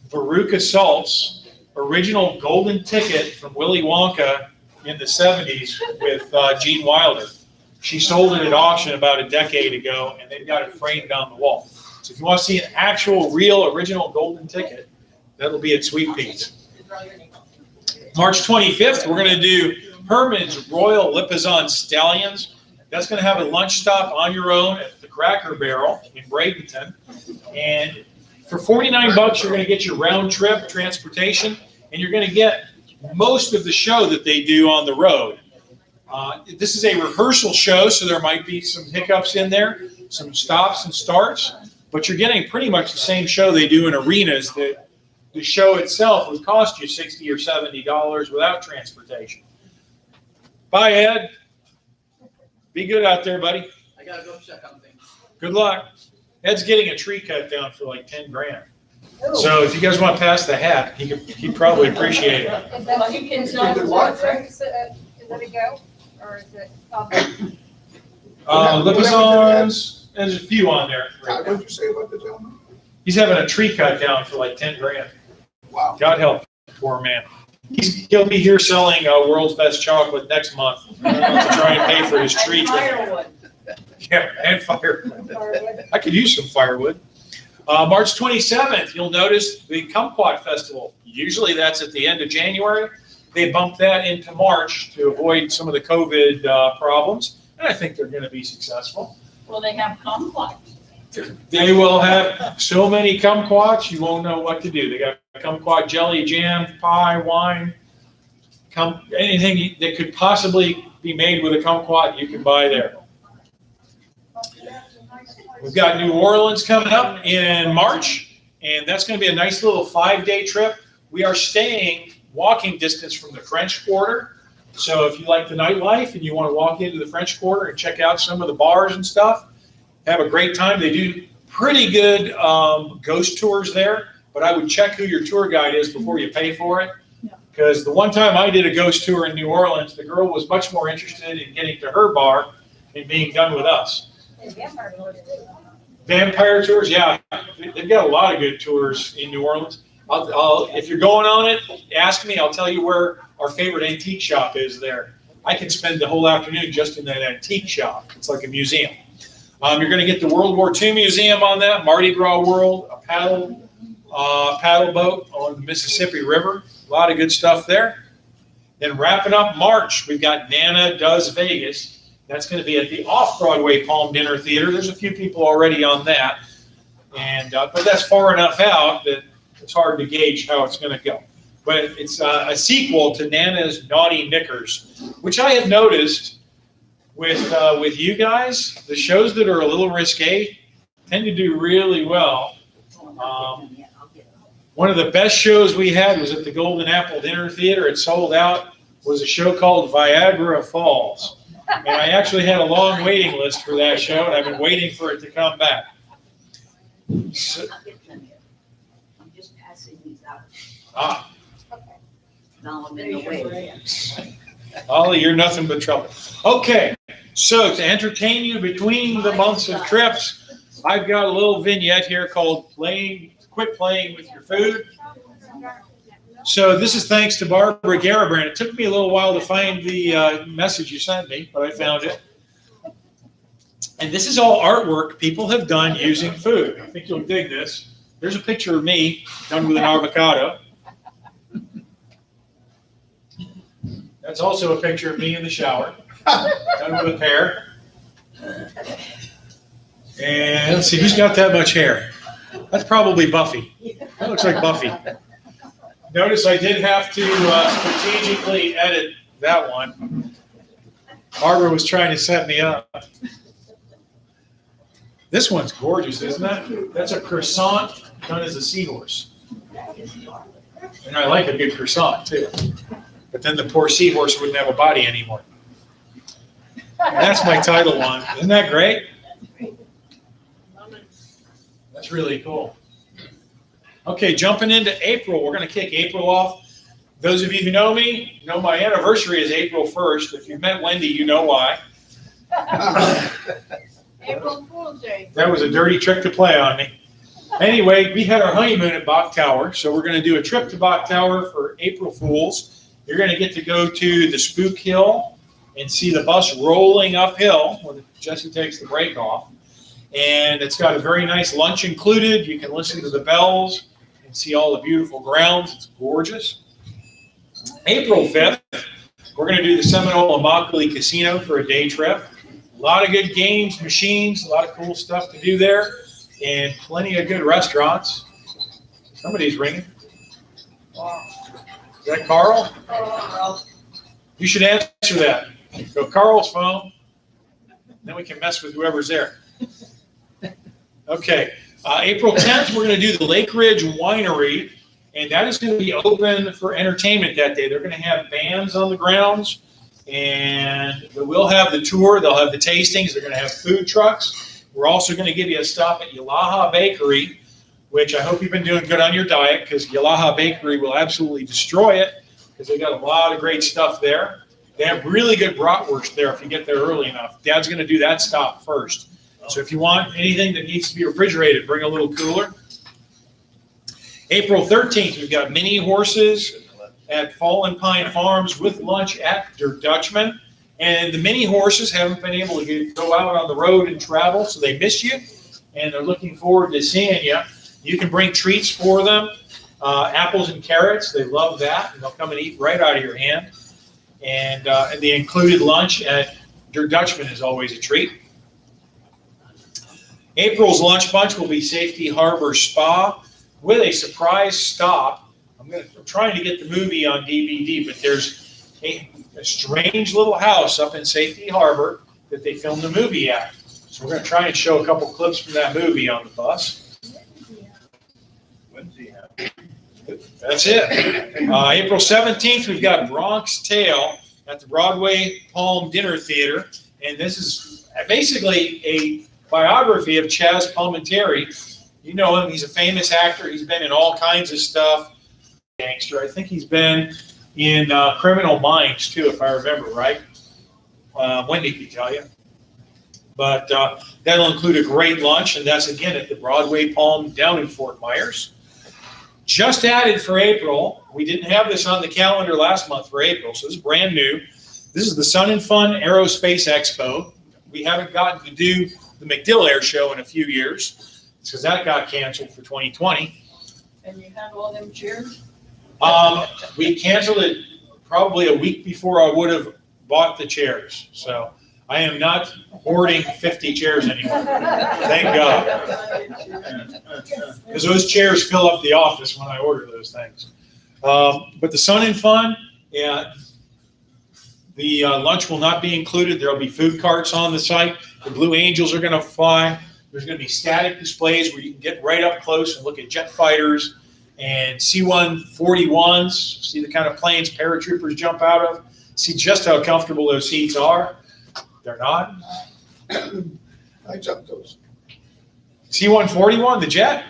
Veruca Salt's original golden ticket from Willy Wonka in the 70s with Gene Wilder. She sold it at auction about a decade ago, and they've got it framed on the wall. So if you want to see an actual, real, original golden ticket, that'll be at Sweet Pete's. March 25th, we're going to do Herman's Royal Lipizzan Stallions. That's going to have a lunch stop on your own at the Cracker Barrel in Bradenton. And for $49, you're going to get your round trip transportation, and you're going to get most of the show that they do on the road. This is a rehearsal show, so there might be some hiccups in there, some stops and starts, but you're getting pretty much the same show they do in arenas. The show itself would cost you $60 or $70 without transportation. Bye, Ed. Be good out there, buddy. I gotta go check on things. Good luck. Ed's getting a tree cut down for like 10 grand. So if you guys want to pass the hat, he'd probably appreciate it. Is that, You is can it sign the a go, or is it? Lipizzans, there's a few on there. What did you say about the gentleman? He's having a tree cut down for like 10 grand. Wow. God help the poor man. He'll be here selling world's best chocolate next month to try and pay for his tree trim. Firewood. Yeah, and firewood. I could use some firewood. March 27th, you'll notice the Kumquat Festival. Usually that's at the end of January. They bumped that into March to avoid some of the COVID problems, and I think they're going to be successful. Well, they have kumquats. They will have so many kumquats, you won't know what to do. They got kumquat jelly, jam, pie, wine, anything that could possibly be made with a kumquat, you can buy there. We've got New Orleans coming up in March, and that's going to be a nice little 5-day trip. We are staying walking distance from the French Quarter. So if you like the nightlife and you want to walk into the French Quarter and check out some of the bars and stuff, have a great time. They do pretty good ghost tours there, but I would check who your tour guide is before you pay for it. Because the one time I did a ghost tour in New Orleans, the girl was much more interested in getting to her bar than being done with us. Vampire tours, yeah. They've got a lot of good tours in New Orleans. If you're going on it, ask me. I'll tell you where our favorite antique shop is there. I can spend the whole afternoon just in that antique shop. It's like a museum. You're going to get the World War II Museum on that, Mardi Gras World, a paddle boat on the Mississippi River. A lot of good stuff there. Then wrapping up March, we've got Nana Does Vegas. That's going to be at the Off-Broadway Palm Dinner Theater. There's a few people already on that. And but that's far enough out that it's hard to gauge how it's going to go. But it's a sequel to Nana's Naughty Knickers, which I have noticed with you guys, the shows that are a little risque tend to do really well. One of the best shows we had was at the Golden Apple Dinner Theater. It sold out. Was a show called Viagra Falls. And I actually had a long waiting list for that show, and I've been waiting for it to come back. So, I'm just passing these out. Now I'm in the way. Ollie, you're nothing but trouble. Okay, so to entertain you between the months of trips, I've got a little vignette here called Quit Playing with Your Food. So this is thanks to Barbara Garabrand. It took me a little while to find the message you sent me, but I found it. And this is all artwork people have done using food. I think you'll dig this. There's a picture of me done with an avocado. That's also a picture of me in the shower, done with a pear. And let's see, who's got that much hair? That's probably Buffy. That looks like Buffy. Notice I did have to strategically edit that one. Barbara was trying to set me up. This one's gorgeous, isn't it? That's a croissant done as a seahorse. And I like a good croissant, too. But then the poor seahorse wouldn't have a body anymore. And that's my title one. Isn't that great? That's really cool. Okay, jumping into April. We're going to kick April off. Those of you who know me know my anniversary is April 1st. If you've met Wendy, you know why. April Fool's Day. That was a dirty trick to play on me. Anyway, we had our honeymoon at Bach Tower, so we're going to do a trip to Bach Tower for April Fools. You're going to get to go to the Spook Hill and see the bus rolling uphill when Jesse takes the brake off. And it's got a very nice lunch included. You can listen to the bells and see all the beautiful grounds. It's gorgeous. April 5th, we're going to do the Seminole Immokalee Casino for a day trip. A lot of good games, machines, a lot of cool stuff to do there, and plenty of good restaurants. Somebody's ringing. Is that Carl? You should answer that. Go Carl's phone, then we can mess with whoever's there. Okay, April 10th, we're going to do the Lake Ridge Winery, and that is going to be open for entertainment that day. They're going to have bands on the grounds, and we'll have the tour. They'll have the tastings. They're going to have food trucks. We're also going to give you a stop at Yalaha Bakery, which I hope you've been doing good on your diet, because Yalaha Bakery will absolutely destroy it, because they got a lot of great stuff there. They have really good bratwurst there if you get there early enough. Dad's going to do that stop first. So if you want anything that needs to be refrigerated, bring a little cooler. April 13th, we've got mini horses at Fallen Pine Farms with lunch at Der Dutchman. And the mini horses haven't been able to go out on the road and travel, so they miss you, and they're looking forward to seeing you. You can bring treats for them, apples and carrots. They love that, and they'll come and eat right out of your hand. And the included lunch at Der Dutchman is always a treat. April's lunch bunch will be Safety Harbor Spa with a surprise stop. I'm trying to get the movie on DVD, but there's a strange little house up in Safety Harbor that they filmed the movie at. So we're going to try and show a couple clips from that movie on the bus. That's it. April 17th, we've got Bronx Tale at the Broadway Palm Dinner Theater. And this is basically a biography of Chaz Palminteri. You know him. He's a famous actor. He's been in all kinds of stuff. Gangster. I think he's been in Criminal Minds, too, if I remember right. Wendy can tell you. But that'll include a great lunch, and that's, again, at the Broadway Palm down in Fort Myers. Just added for April. We didn't have this on the calendar last month for April, so this is brand new. This is the Sun and Fun Aerospace Expo. We haven't gotten to do the MacDill Air Show in a few years because that got canceled for 2020. And you had all them chairs? We canceled it probably a week before I would have bought the chairs. So I am not hoarding 50 chairs anymore. Thank God. Because those chairs fill up the office when I order those things. But the Sun and Fun, yeah, the lunch will not be included. There will be food carts on the site. The Blue Angels are going to fly. There's going to be static displays where you can get right up close and look at jet fighters and C-141s, see the kind of planes paratroopers jump out of, see just how comfortable those seats are. They're not. I jumped those. C-141, the jet?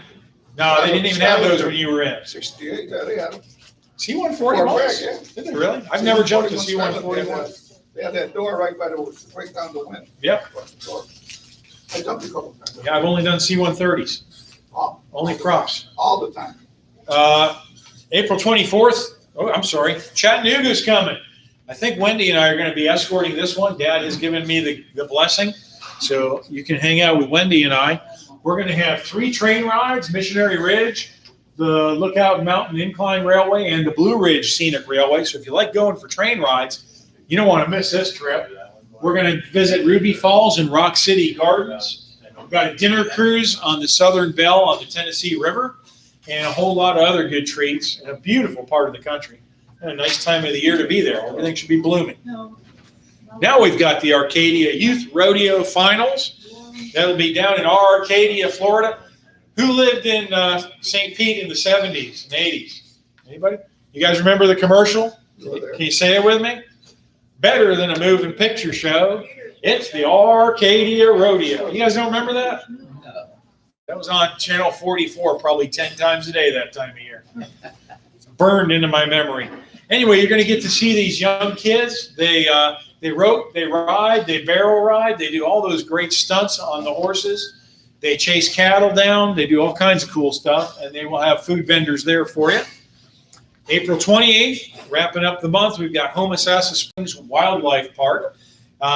No, they didn't even have those when you were in. 68, yeah, they had them. C-141s? Yeah. Did they really? I've never jumped a C-141. They had that door right by the, right down the wind. Yep. I jumped a couple times. Yeah, I've only done C-130s. Only props. All the time. April 24th. Oh, I'm sorry. Chattanooga's coming. I think Wendy and I are going to be escorting this one. Dad has given me the blessing. So you can hang out with Wendy and I. We're going to have 3 train rides, Missionary Ridge, the Lookout Mountain Incline Railway, and the Blue Ridge Scenic Railway. So if you like going for train rides, you don't want to miss this trip. We're going to visit Ruby Falls and Rock City Gardens. We've got a dinner cruise on the Southern Belle on the Tennessee River, and a whole lot of other good treats in a beautiful part of the country. And a nice time of the year to be there. Everything should be blooming. Now we've got the Arcadia Youth Rodeo Finals. That'll be down in Arcadia, Florida. Who lived in St. Pete in the 70s and 80s? Anybody? You guys remember the commercial? Can you say it with me? Better than a moving picture show. It's the Arcadia Rodeo. You guys don't remember that? No. That was on Channel 44 probably 10 times a day that time of year. It's burned into my memory. Anyway, you're going to get to see these young kids. They rope, they ride, they barrel ride. They do all those great stunts on the horses. They chase cattle down. They do all kinds of cool stuff, and they will have food vendors there for you. April 28th, wrapping up the month, we've got Homosassa Springs Wildlife Park.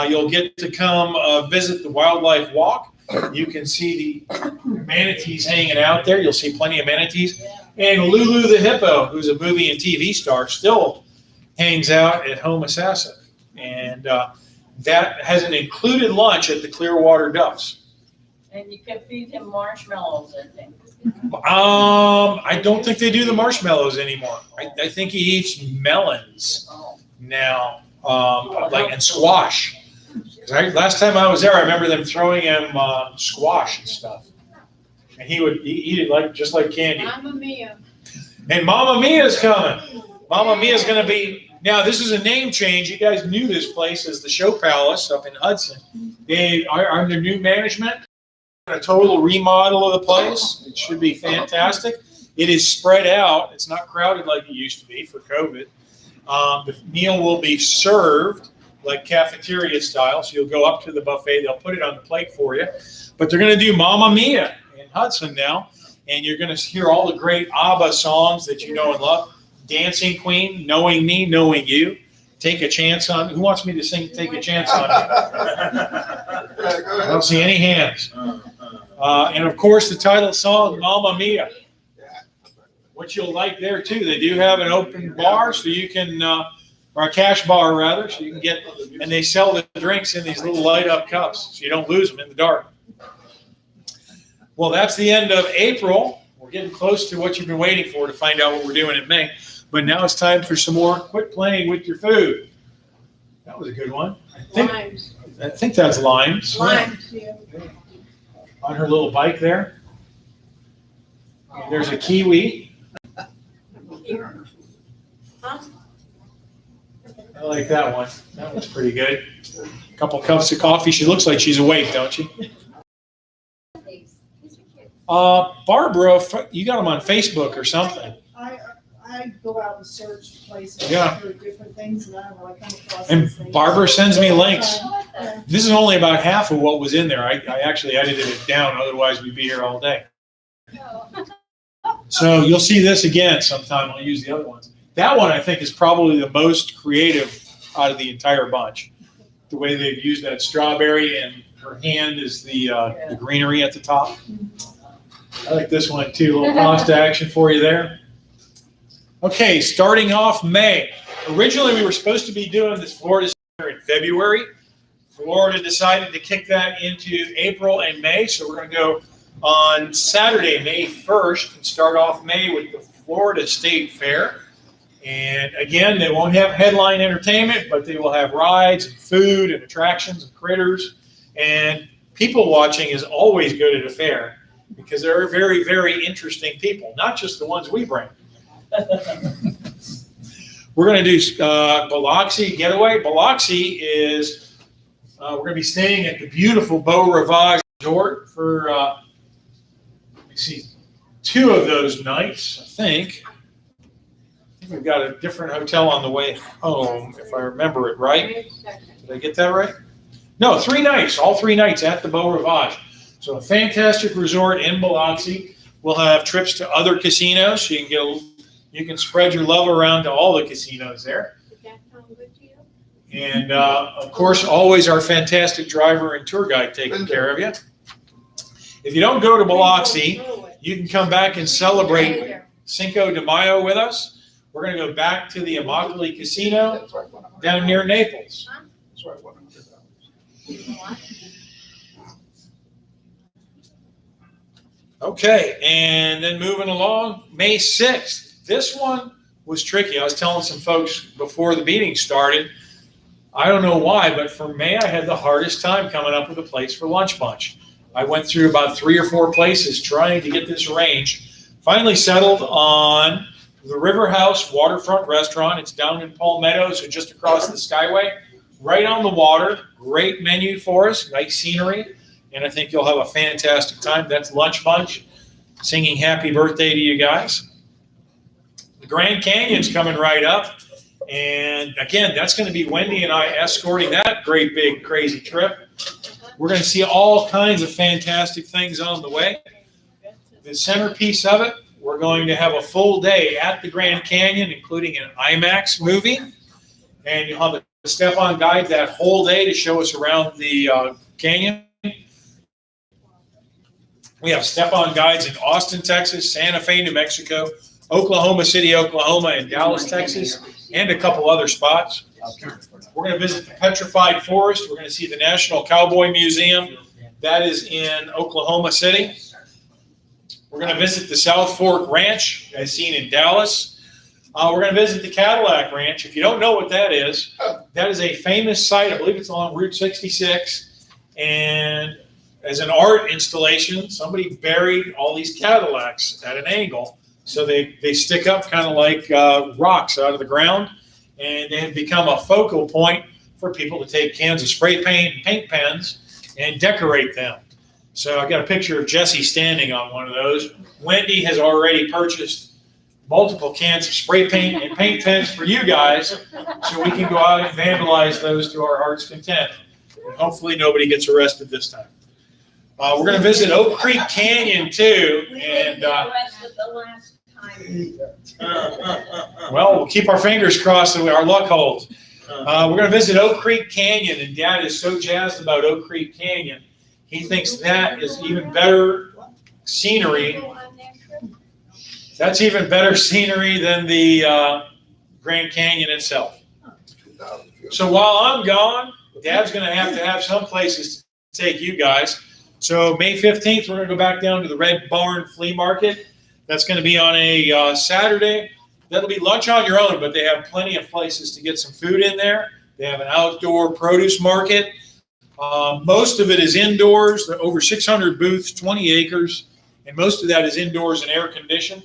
You'll get to come visit the Wildlife Walk. You can see the manatees hanging out there. You'll see plenty of manatees. And Lulu the hippo, who's a movie and TV star, still hangs out at Homosassa. And that has an included lunch at the Clearwater Ducks. And you can feed him marshmallows, I think. I don't think they do the marshmallows anymore. I think he eats melons now, and squash. 'Cause last time I was there, I remember them throwing him squash and stuff, and he would eat it just like candy. Mamma mia. And Mamma Mia's coming. Mamma Mia's going to be now. This is a name change. You guys knew this place as the Show Palace up in Hudson. They are under new management. A total remodel of the place. It should be fantastic. It is spread out. It's not crowded like it used to be for COVID. The meal will be served like cafeteria style. So you'll go up to the buffet. They'll put it on the plate for you. But they're going to do Mamma Mia in Hudson now. And you're going to hear all the great ABBA songs that you know and love. Dancing Queen, Knowing Me, Knowing You. Take a Chance on. Who wants me to sing Take a Chance on You? I don't see any hands. And of course, the title song, Mamma Mia. What you'll like there too, they do have an open bar, so you can, or a cash bar rather, so you can get, and they sell the drinks in these little light up cups, so you don't lose them in the dark. Well, that's the end of April. We're getting close to what you've been waiting for to find out what we're doing in May. But now it's time for some more quit playing with your food. That was a good one. Limes. I think that's limes. Limes, yeah. On her little bike there. And there's a kiwi. I like that one. That one's pretty good. A couple cups of coffee. She looks like she's awake, don't she? Barbara, you got them on Facebook or something. I go out and search places Yeah. for different things, and I don't know, I come across And these things. Barbara sends me links. Yeah. This is only about half of what was in there. I actually edited it down, otherwise we'd be here all day. So you'll see this again sometime. I'll use the other ones. That one I think is probably the most creative out of the entire bunch. The way they've used that strawberry, and her hand is the greenery at the top. I like this one too. A little pasta action for you there. Okay, starting off May. Originally, we were supposed to be doing this Florida Center in February. Florida decided to kick that into April and May, so we're going to go on Saturday, May 1st, and start off May with the Florida State Fair. And again, they won't have headline entertainment, but they will have rides and food and attractions and critters. And people watching is always good at a fair because there are very, very interesting people, not just the ones we bring. We're going to do Biloxi Getaway. Biloxi is, we're going to be staying at the beautiful Beau Rivage Resort for, let me see, 2 of those nights, I think. We've got a different hotel on the way home, if I remember it right. Did I get that right? No, 3 nights, all 3 nights at the Beau Rivage. So a fantastic resort in Biloxi. We'll have trips to other casinos, so you can spread your love around to all the casinos there. Did that sound good to you? And of course, always our fantastic driver and tour guide taking care of you. If you don't go to Biloxi, you can come back and celebrate Cinco de Mayo with us. We're going to go back to the Immokalee Casino down near Naples. Okay, and then moving along, May 6th. This one was tricky. I was telling some folks before the meeting started, I don't know why, but for May, I had the hardest time coming up with a place for Lunch Bunch. I went through about 3 or 4 places trying to get this arranged. Finally settled on the River House Waterfront Restaurant. It's down in Palmetto, so just across the Skyway, right on the water. Great menu for us, nice scenery, and I think you'll have a fantastic time. That's Lunch Bunch, singing happy birthday to you guys. The Grand Canyon's coming right up, and again, that's going to be Wendy and I escorting that great big crazy trip. We're going to see all kinds of fantastic things on the way. The centerpiece of it we're going to have a full day at the Grand Canyon, including an IMAX movie. And you'll have a step-on guide that whole day to show us around the canyon. We have step-on guides in Austin, Texas, Santa Fe, New Mexico, Oklahoma City, Oklahoma, and Dallas, Texas, and a couple other spots. We're going to visit the Petrified Forest. We're going to see the National Cowboy Museum. That is in Oklahoma City. We're going to visit the South Fork Ranch, as seen in Dallas. We're going to visit the Cadillac Ranch. If you don't know what that is a famous site. I believe it's along Route 66. And as an art installation, somebody buried all these Cadillacs at an angle. So they stick up kind of like rocks out of the ground. And they have become a focal point for people to take cans of spray paint and paint pens and decorate them. So I got a picture of Jesse standing on one of those. Wendy has already purchased multiple cans of spray paint and paint pens for you guys, so we can go out and vandalize those to our heart's content. And hopefully nobody gets arrested this time. We're going to visit Oak Creek Canyon too, and well, we'll keep our fingers crossed that our luck holds. We're going to visit Oak Creek Canyon, and Dad is so jazzed about Oak Creek Canyon. He thinks that is even better scenery. That's even better scenery than the Grand Canyon itself. So while I'm gone, Dad's going to have some places to take you guys. So May 15th, we're going to go back down to the Red Barn Flea Market. That's going to be on a Saturday. That'll be lunch on your own, but they have plenty of places to get some food in there. They have an outdoor produce market. Most of it is indoors. There are over 600 booths, 20 acres, and most of that is indoors and air conditioned.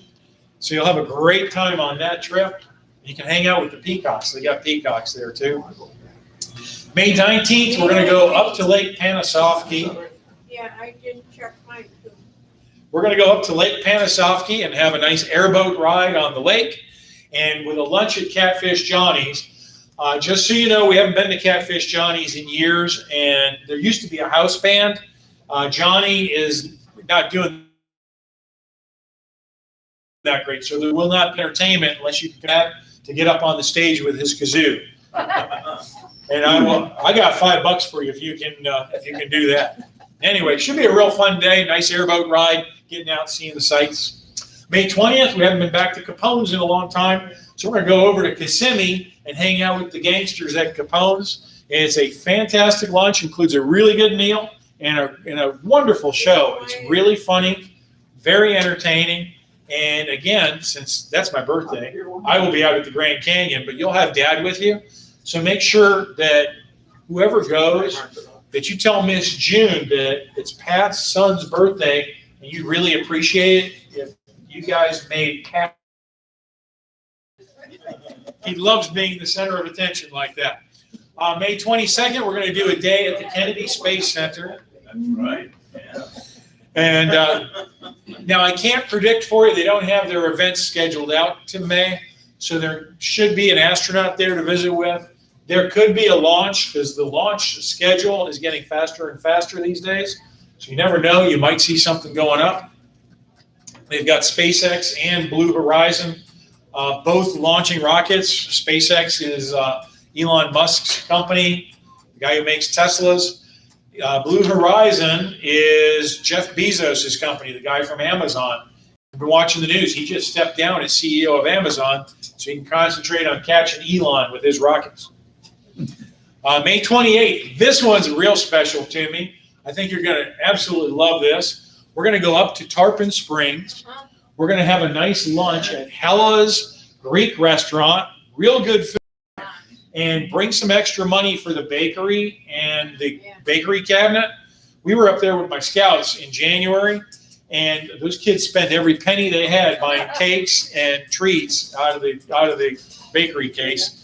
So you'll have a great time on that trip. You can hang out with the peacocks. They got peacocks there too. May 19th, we're going to go up to Lake Panasoffkee. Yeah, I didn't check mine too. We're going to go up to Lake Panasoffkee and have a nice airboat ride on the lake, and with a lunch at Catfish Johnny's. Just so you know, we haven't been to Catfish Johnny's in years, and there used to be a house band. Johnny is not doing that great, so there will not be entertainment unless you can to get up on the stage with his kazoo. And I got $5 for you if you can do that. Anyway, it should be a real fun day. Nice airboat ride, getting out, seeing the sights. May 20th, we haven't been back to Capone's in a long time, so we're going to go over to Kissimmee and hang out with the gangsters at Capone's. And it's a fantastic lunch, includes a really good meal and a wonderful show. It's really funny, very entertaining. And again, since that's my birthday, I will be out at the Grand Canyon, but you'll have Dad with you. So make sure that whoever goes, that you tell Miss June that it's Pat's son's birthday, and you'd really appreciate it if you guys made Pat. He loves being the center of attention like that. May 22nd, we're going to do a day at the Kennedy Space Center. That's right. Yeah. And now I can't predict for you. They don't have their events scheduled out to May, so there should be an astronaut there to visit with. There could be a launch because the launch schedule is getting faster and faster these days. So you never know. You might see something going up. They've got SpaceX and Blue Horizon both launching rockets. SpaceX is Elon Musk's company, the guy who makes Teslas. Blue Horizon is Jeff Bezos' company, the guy from Amazon. I've been watching the news. He just stepped down as CEO of Amazon so he can concentrate on catching Elon with his rockets. May 28th, this one's real special to me. I think you're going to absolutely love this. We're going to go up to Tarpon Springs. We're going to have a nice lunch at Hella's Greek restaurant, real good food, and bring some extra money for the bakery and the bakery cabinet. We were up there with my scouts in January, and those kids spent every penny they had buying cakes and treats out of the bakery case.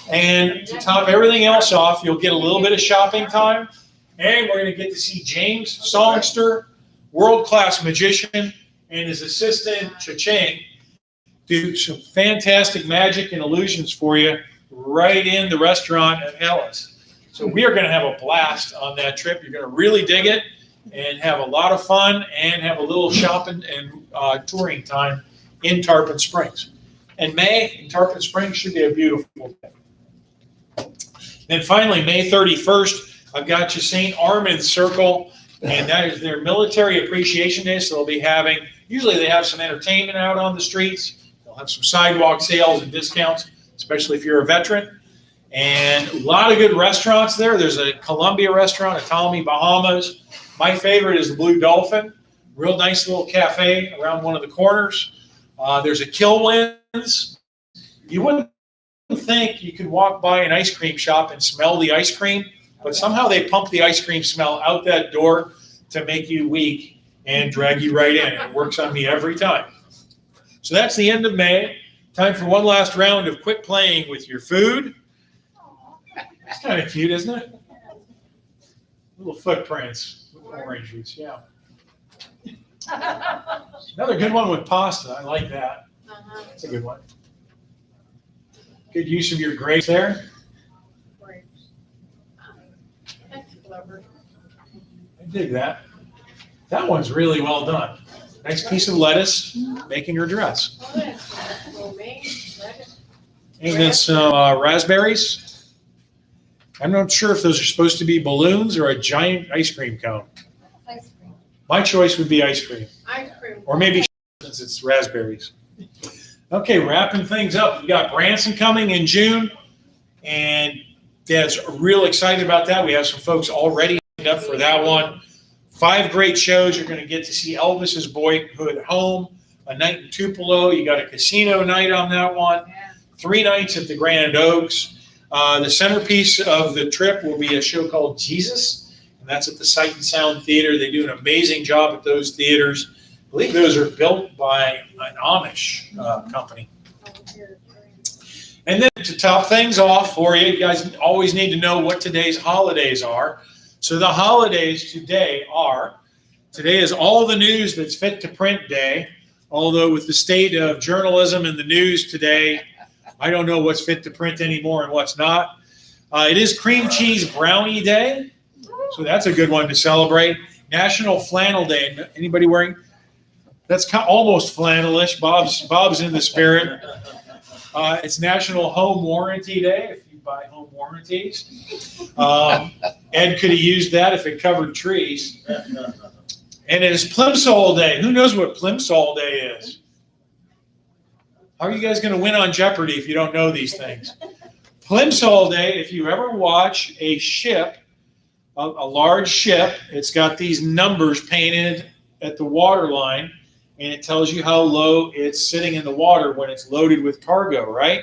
And to top everything else off, you'll get a little bit of shopping time, and we're going to get to see James Songster, world-class magician, and his assistant, Cha-Ching, do some fantastic magic and illusions for you right in the restaurant at Hella's. So we are going to have a blast on that trip. You're going to really dig it. and have a lot of fun and have a little shopping and touring time in Tarpon Springs. And May in Tarpon Springs should be a beautiful day. Then finally, May 31st, I've got you St. Armand's Circle, and that is their Military Appreciation Day. So they'll be having, usually they have some entertainment out on the streets. They'll have some sidewalk sales and discounts, especially if you're a veteran. And a lot of good restaurants there. There's a Columbia restaurant, a Tommy Bahamas. My favorite is the Blue Dolphin. Real nice little cafe around one of the corners. There's a Kilwins. You wouldn't think you could walk by an ice cream shop and smell the ice cream, but somehow they pump the ice cream smell out that door to make you weak and drag you right in. It works on me every time. So that's the end of May. Time for one last round of quit playing with your food. It's kind of cute, isn't it? Little footprints with orange juice, yeah. Another good one with pasta. I like that. That's a good one. Good use of your grapes there. That's clever. I dig that. That one's really well done. Nice piece of lettuce, making her dress. Oh, that's romaine, lettuce. And then some raspberries. I'm not sure if those are supposed to be balloons or a giant ice cream cone. Ice cream. My choice would be ice cream, Ice cream. or maybe since it's raspberries. Okay, wrapping things up. We got Branson coming in June, and Dad's real excited about that. We have some folks already lined up for that one. 5 great shows. You're going to get to see Elvis's Boyhood Home, a night in Tupelo. You got a casino night on that one. 3 nights at the Grand Oaks. The centerpiece of the trip will be a show called Jesus, and that's at the Sight and Sound Theater. They do an amazing job at those theaters. I believe those are built by an Amish company. And then to top things off for you, you guys always need to know what today's holidays are. So the holidays today is all the news that's fit to print day, although with the state of journalism and the news today, I don't know what's fit to print anymore and what's not. It is Cream Cheese Brownie Day, so that's a good one to celebrate. National Flannel Day. Anybody wearing? That's almost flannelish. Bob's in the spirit. It's National Home Warranty Day, if you buy home warranties. Ed could have used that if it covered trees. And it is Plimsoll Day. Who knows what Plimsoll Day is? How are you guys going to win on Jeopardy if you don't know these things? Plimsoll Day, if you ever watch a ship, a large ship, it's got these numbers painted at the water line, and it tells you how low it's sitting in the water when it's loaded with cargo, right?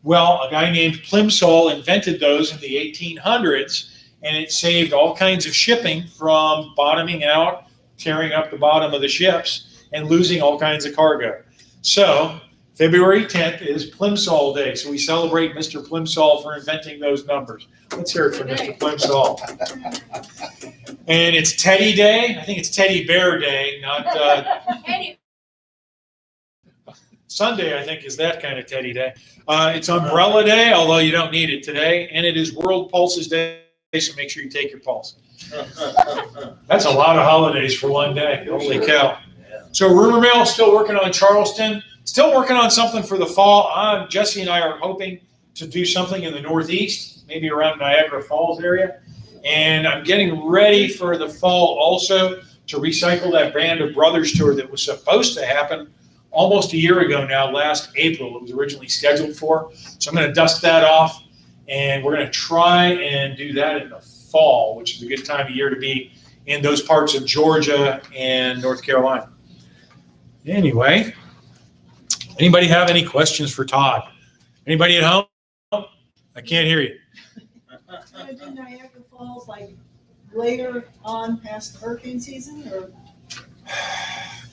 Well, a guy named Plimsoll invented those in the 1800s, and it saved all kinds of shipping from bottoming out, tearing up the bottom of the ships, and losing all kinds of cargo. So February 10th is Plimsoll Day, so we celebrate Mr. Plimsoll for inventing those numbers. Let's hear it for Mr. Plimsoll. And it's Teddy Day. I think it's Teddy Bear Day, not Sunday, I think, is that kind of Teddy Day. It's Umbrella Day, although you don't need it today. And it is World Pulses Day, so make sure you take your pulse. That's a lot of holidays for one day. Holy cow. So rumor mill, still working on Charleston. Still working on something for the fall. Jesse and I are hoping to do something in the Northeast, maybe around Niagara Falls area. And I'm getting ready for the fall also to recycle that Band of Brothers tour that was supposed to happen almost a year ago now, last April. It was originally scheduled for. So I'm going to dust that off, and we're going to try and do that in the fall, which is a good time of year to be in those parts of Georgia and North Carolina. Anyway, anybody have any questions for Todd? Anybody at home? I can't hear you. Gonna do Niagara Falls like later on past the hurricane season, or?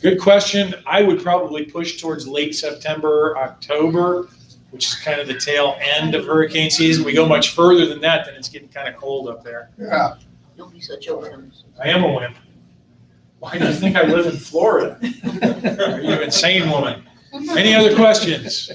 Good question. I would probably push towards late September, October, which is kind of the tail end of hurricane season. We go much further than that, then it's getting kind of cold up there. Yeah. Don't be such a wimp. I am a wimp. Why do you think I live in Florida? Are you an insane woman? Any other questions?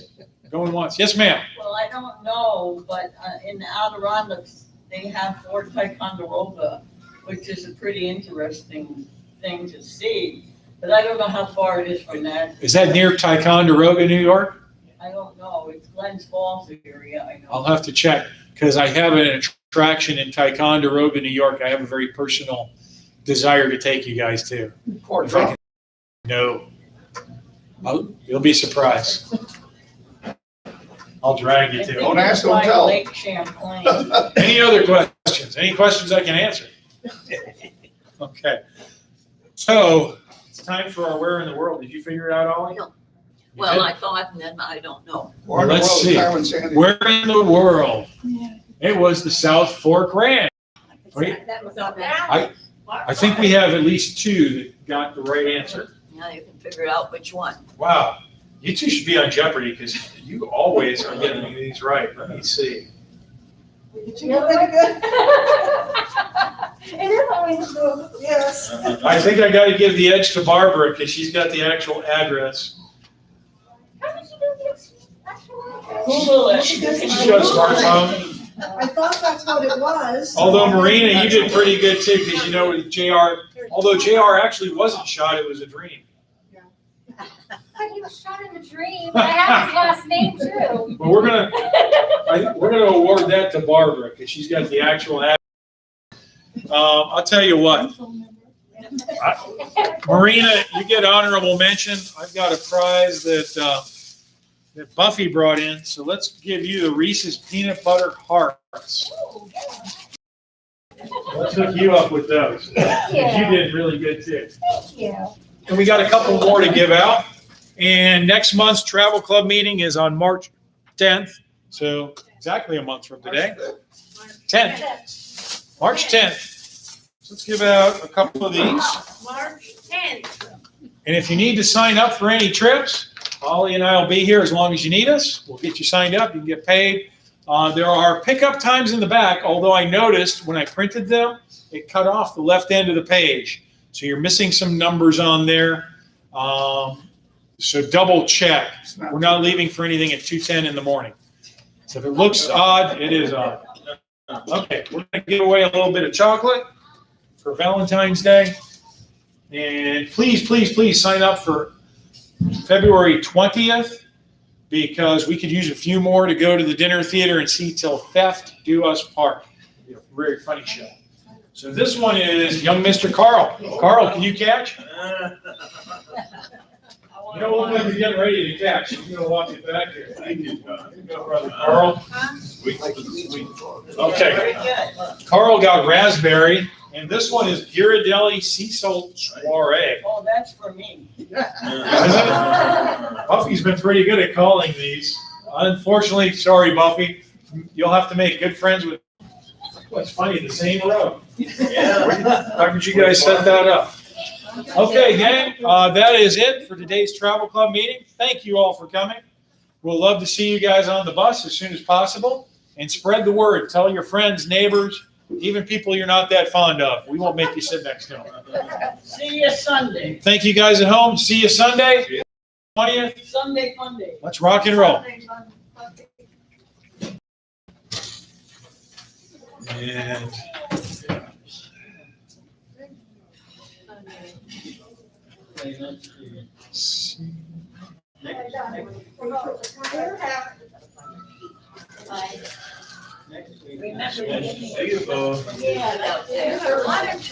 Going once. Yes, ma'am. Well, I don't know, but in the Adirondacks, they have Fort Ticonderoga which is a pretty interesting thing to see. But I don't know how far it is from that. Is that near Ticonderoga, New York? I don't know. It's Glens Falls area, I I'll know. have to check, because I have an attraction in Ticonderoga, New York. I have a very personal desire to take you guys to. Poor If I can- No. You'll be surprised. I'll drag you to. Don't ask, don't Like tell. Lake Champlain. Any other questions? Any questions I can answer? Okay. So it's time for our Where in the World. Did you figure it out, Ollie? No. You Well, did? I thought, and then I don't know. Where in the Let's world is see. Carmen Sandy? Where in the world? It was the South Fork Ranch. Wait, That was up there. I think we have at least two that got the right answer. Now you can figure out which one. Wow. You two should be on Jeopardy, because you always are getting these right. Let me see. Did you get that good? It is always good. Yes. I think I got to give the edge to Barbara, because she's got the actual address. How did you do this? Google it. She's got a smartphone. I thought that's what it was. Although Marina, you did pretty good too, because you know JR, although JR actually wasn't shot, it was a dream. But he was shot in a dream. I have his last name too. But we're gonna award that to Barbara, because she's got the actual address. I'll tell you what, Marina, you get honorable mention. I've got a prize that Buffy brought in, so let's give you the Reese's Peanut Butter Hearts. Let's hook you up with those. You did really good too. Thank you. And we got a couple more to give out. And next month's travel club meeting is on March 10th. So exactly a month from today. 10th. March 10th. So let's give out a couple of these. March 10th. And if you need to sign up for any trips, Ollie and I will be here as long as you need us. We'll get you signed up. You can get paid. There are pickup times in the back, although I noticed when I printed them, it cut off the left end of the page. So you're missing some numbers on there. So double check. We're not leaving for anything at 2:10 in the morning. So if it looks odd, it is odd. Okay, we're going to give away a little bit of chocolate for Valentine's Day. And please, please, please sign up for February 20th, because we could use a few more to go to the dinner theater and see Till Theft Do Us Part. It'll be a very funny show. So this one is young Mr. Carl. Carl, can you catch? You don't look like you're getting ready to catch. I'm going to walk you back here. Thank you, Here you go, brother Carl. Sweet to the sweet. Okay. Very good. Carl got raspberry, and this one is Ghirardelli Sea Salt Soiree. Oh, that's for me. Buffy's been pretty good at calling these. Unfortunately, sorry, Buffy, you'll have to make good friends with. What's funny, the same row. Yeah. How could you guys set that up? Okay, gang, that is it for today's travel club meeting. Thank you all for coming. We'll love to see you guys on the bus as soon as possible, and spread the word. Tell your friends, neighbors, even people you're not that fond of. We won't make you sit next to them. See you Sunday. Thank you guys at home. See you Sunday, 20th. Sunday fun day. Let's rock and roll. And Remember. See you, Bo. Yeah, that's there.